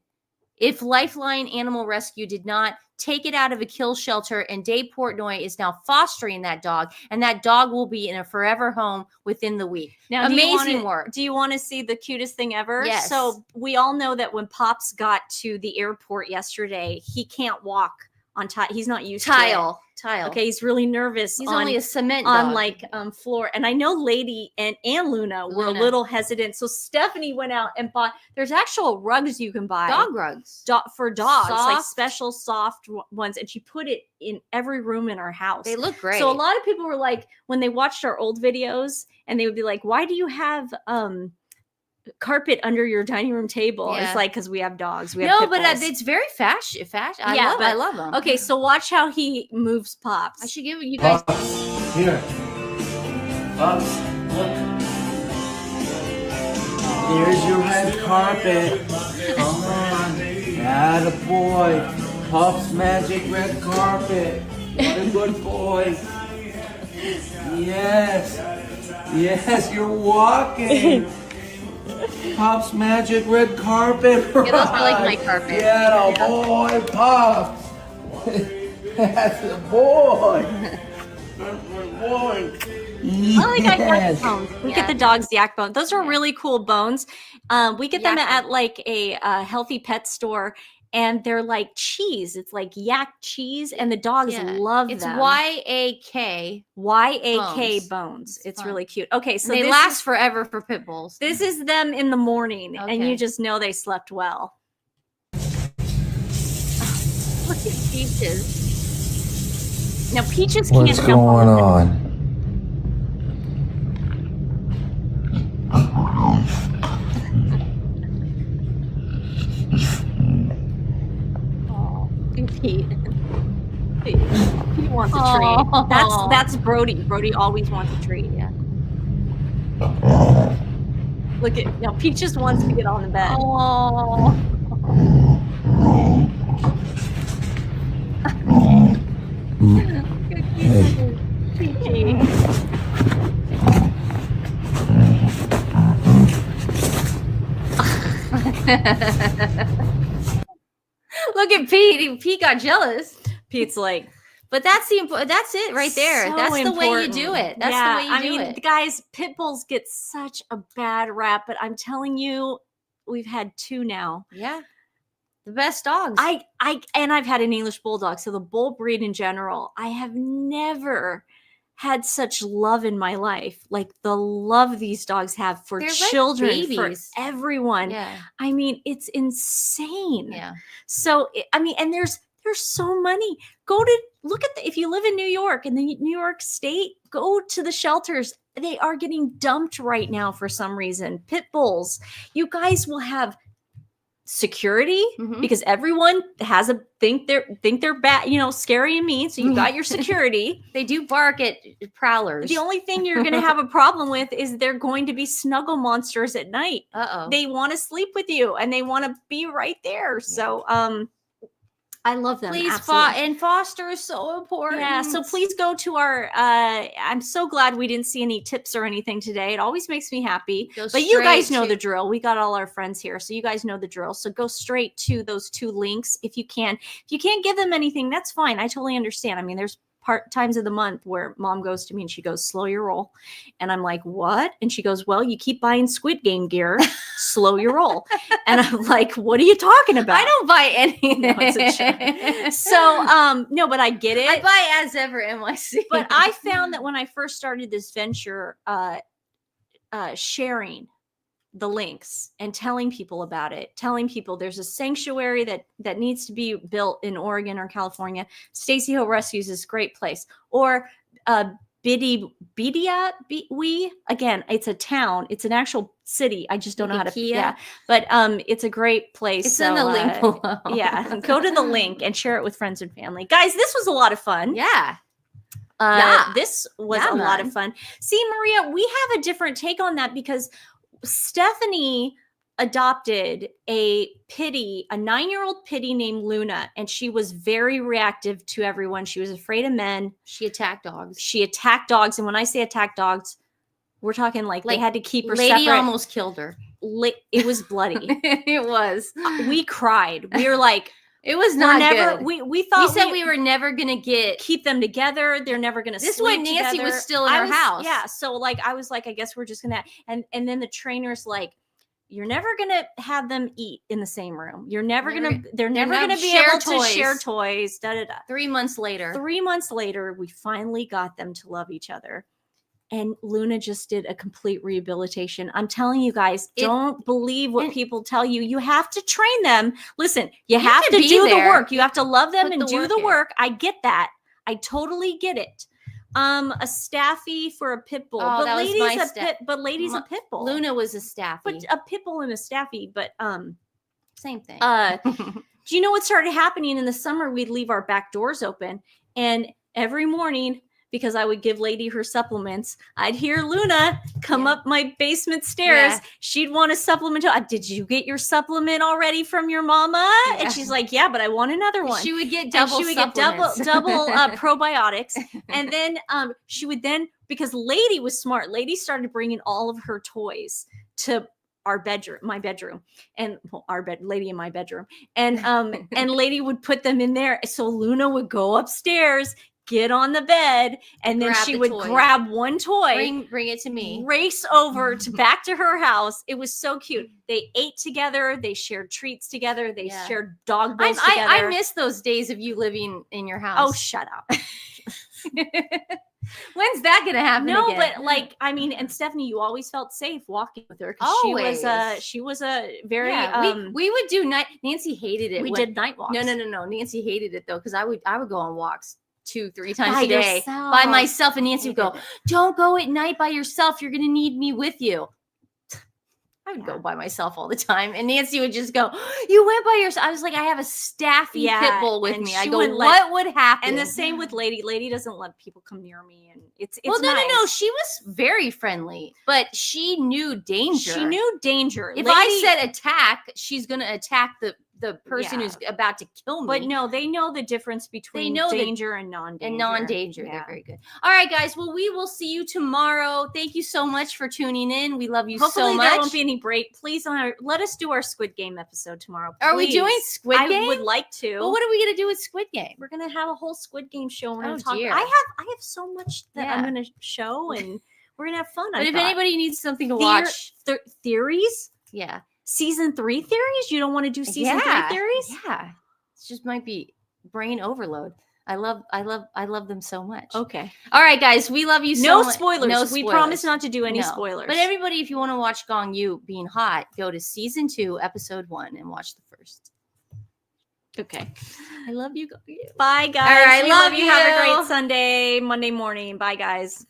if Lifeline Animal Rescue did not take it out of a kill shelter, and Dave Portnoy is now fostering that dog, and that dog will be in a forever home within the week. Now, amazing work. Do you want to see the cutest thing ever? Yes. So we all know that when Pops got to the airport yesterday, he can't walk on tile. He's not used to it. Tile. Okay, he's really nervous. He's only a cement on dog. floor. And I know Lady and Luna were a little hesitant. So Stephanie went out and bought. There's actual rugs you can buy. Dog rugs for dogs, like Soft. special soft ones. And she put it in every room in our house. They look great. So a lot of people were like, when they watched our old videos, and they would be like, "Why do you have carpet under your dining room table?" Yeah. It's like, because we have dogs. We have pit bulls. it's very fashion. I love them. Okay, so watch how he moves Pops. I should give you guys. Pops, here. Pops, look. Here's your red carpet. Come on. Attaboy. Pops magic red carpet. What a good boy. Yes. Yes, you're walking. Pops magic red carpet. Yeah, those are like my carpet. Yeah, boy, Pops. That's a boy. That's my boy. Oh, we got yak Yes. bones. We get the dog's yak bone. Those are really cool bones. We get them at like a healthy pet store. and they're like cheese. It's like yak cheese, and the dogs love them. It's YAK bones. It's fun. really cute. Okay, so they last forever for pit bulls. This is them in the morning, and you just know they slept well. Look at Peaches. Now Peaches can't jump going on. Pete. Pete wants a treat. That's Brody. Brody always wants a treat. Yeah. Look at now. Pete just wants to get on the bed. Oh. Look at Pete. Pete got jealous. Pete's like, but that's it right there. So that's the way you important. do it. That's the way you do it. Guys, pit bulls get such a bad rap, but I'm telling you, we've had 2 now. Yeah. The best dogs. I've had an English bulldog, so the bull breed in general, I have never had such love in my life, like the love these dogs have for children, like for everyone. Yeah. I mean, it's insane. Yeah. So, and there's so many. Look at if you live in New York, in the New York State, go to the shelters. They are getting dumped right now for some reason. Pit bulls. You guys will have security because everyone has think they're bad, scary and mean. So you got your security. They do bark at prowlers. The only thing you're going to have a problem with is they're going to be snuggle monsters at night. They want to sleep with you and they want to be right there. So I love them. Please, and foster is so important. Yeah, so please go to our, I'm so glad we didn't see any tips or anything today. It always makes me happy. But you guys know the drill. We got all our friends here, so you guys know the drill. So go straight to those 2 links if you can. If you can't give them anything, that's fine. I totally understand. I mean, there's times of the month where mom goes to me and she goes, slow your roll. And I'm like, what? And she goes, well, you keep buying Squid Game gear, slow your roll. And I'm like, what are you talking about? I don't buy anything. No, it's a joke. So, no, but I get it. I buy As Ever NYC. But I found that when I first started this venture, sharing the links and telling people about it, telling people there's a sanctuary that needs to be built in Oregon or California. Stacy Rescues is a great place. Or Bideawee, again, it's a town. It's an actual city. I just don't know how to. Yeah, but it's a great place. It's in the link below. Yeah, go to the link and share it with friends and family. Guys, this was a lot of fun. Yeah. This was a lot of fun. See, Maria, we have a different take on that because Stephanie adopted a 9-year-old pitty named Luna, and she was very reactive to everyone. She was afraid of men. She attacked dogs. And when I say attack dogs, we're talking like they had to keep her lady separate. Almost killed her. It was bloody. It was. We cried. We were like, it was not good. We thought we were never gonna keep them together. They're never gonna. This is when Nancy together. was still in her house. Yeah. So I was like, I guess we're just gonna. And then the trainer's like, you're never gonna have them eat in the same room. They're never gonna be able to share toys. 3 months later. 3 months later, we finally got them to love each other. And Luna just did a complete rehabilitation. I'm telling you guys, don't believe what people tell you. You have to train them. Listen, you have to do the work. You have to love them and do the work. I get that. I totally get it. A staffy for a pit bull. Oh, but lady's a pit bull. Luna was a staffy. But a pit bull and a staffy, but same thing. Do you know what started happening in the summer? We'd leave our back doors open, and every morning, because I would give Lady her supplements, I'd hear Luna come up my basement stairs. Yeah. She'd want a supplement. Did you get your supplement already from your mama? Yeah. And she's like, yeah, but I want another one. She would get double probiotics. And then she would because Lady was smart. Lady started bringing all of her toys to my bedroom, and Lady in my bedroom. And Lady would put them in there. So Luna would go upstairs, get on the bed, and then Grab she the would toy. grab one toy, Bring it to me. race over to back to her house. It was so cute. They ate together. They shared treats together. They shared dog bowls together. I miss those days of you living in your house. Oh, shut up. When's that gonna happen? No, again? but like, I mean, and Stephanie, you always felt safe walking with her because she was a very we would do night. Nancy hated it. We did night walks. No. Nancy hated it though, because I would go on walks 2-3 times By a day yourself. by myself, and Nancy would go, "Don't go at night by yourself. You're gonna need me with you." I would go by myself all the time, and Nancy would just go, "You went by yourself." I was like, "I have a staffy pit bull with and me." she I go, wouldn't "What would happen?" And the same with Lady. Lady doesn't let people come near me, and it's well, nice. no. She was very friendly, but she knew danger. She knew danger. If Lady, I said attack, she's gonna attack the person who's about to kill me. But no, they know the difference between danger and non-danger. And non-danger. They're very good. All right, guys. Well, we will see you tomorrow. Thank you so much for tuning in. We love you Hopefully so much. there won't be any break. Please let us do our Squid Game episode tomorrow. Are we doing Squid Game? I would like to. Well, what are we gonna do with Squid Game? We're gonna have a whole Squid Game show. We're gonna talk. Dear. I have so much that I'm gonna show, and we're gonna have fun. But if anybody needs something to watch, theories, yeah. Season 3 theories? You don't want to do season 3 theories? Yeah. It just might be brain overload. I love them so much. Okay. All right, guys. We love you so No much. spoilers. We promise not to do any spoilers. But everybody, if you want to watch Gong Yu being hot, go to season 2, episode 1 and watch the first. Okay. I love you. Gong Yu. Bye, guys. All right, we love you. Have a great Sunday, Monday morning. Bye, guys.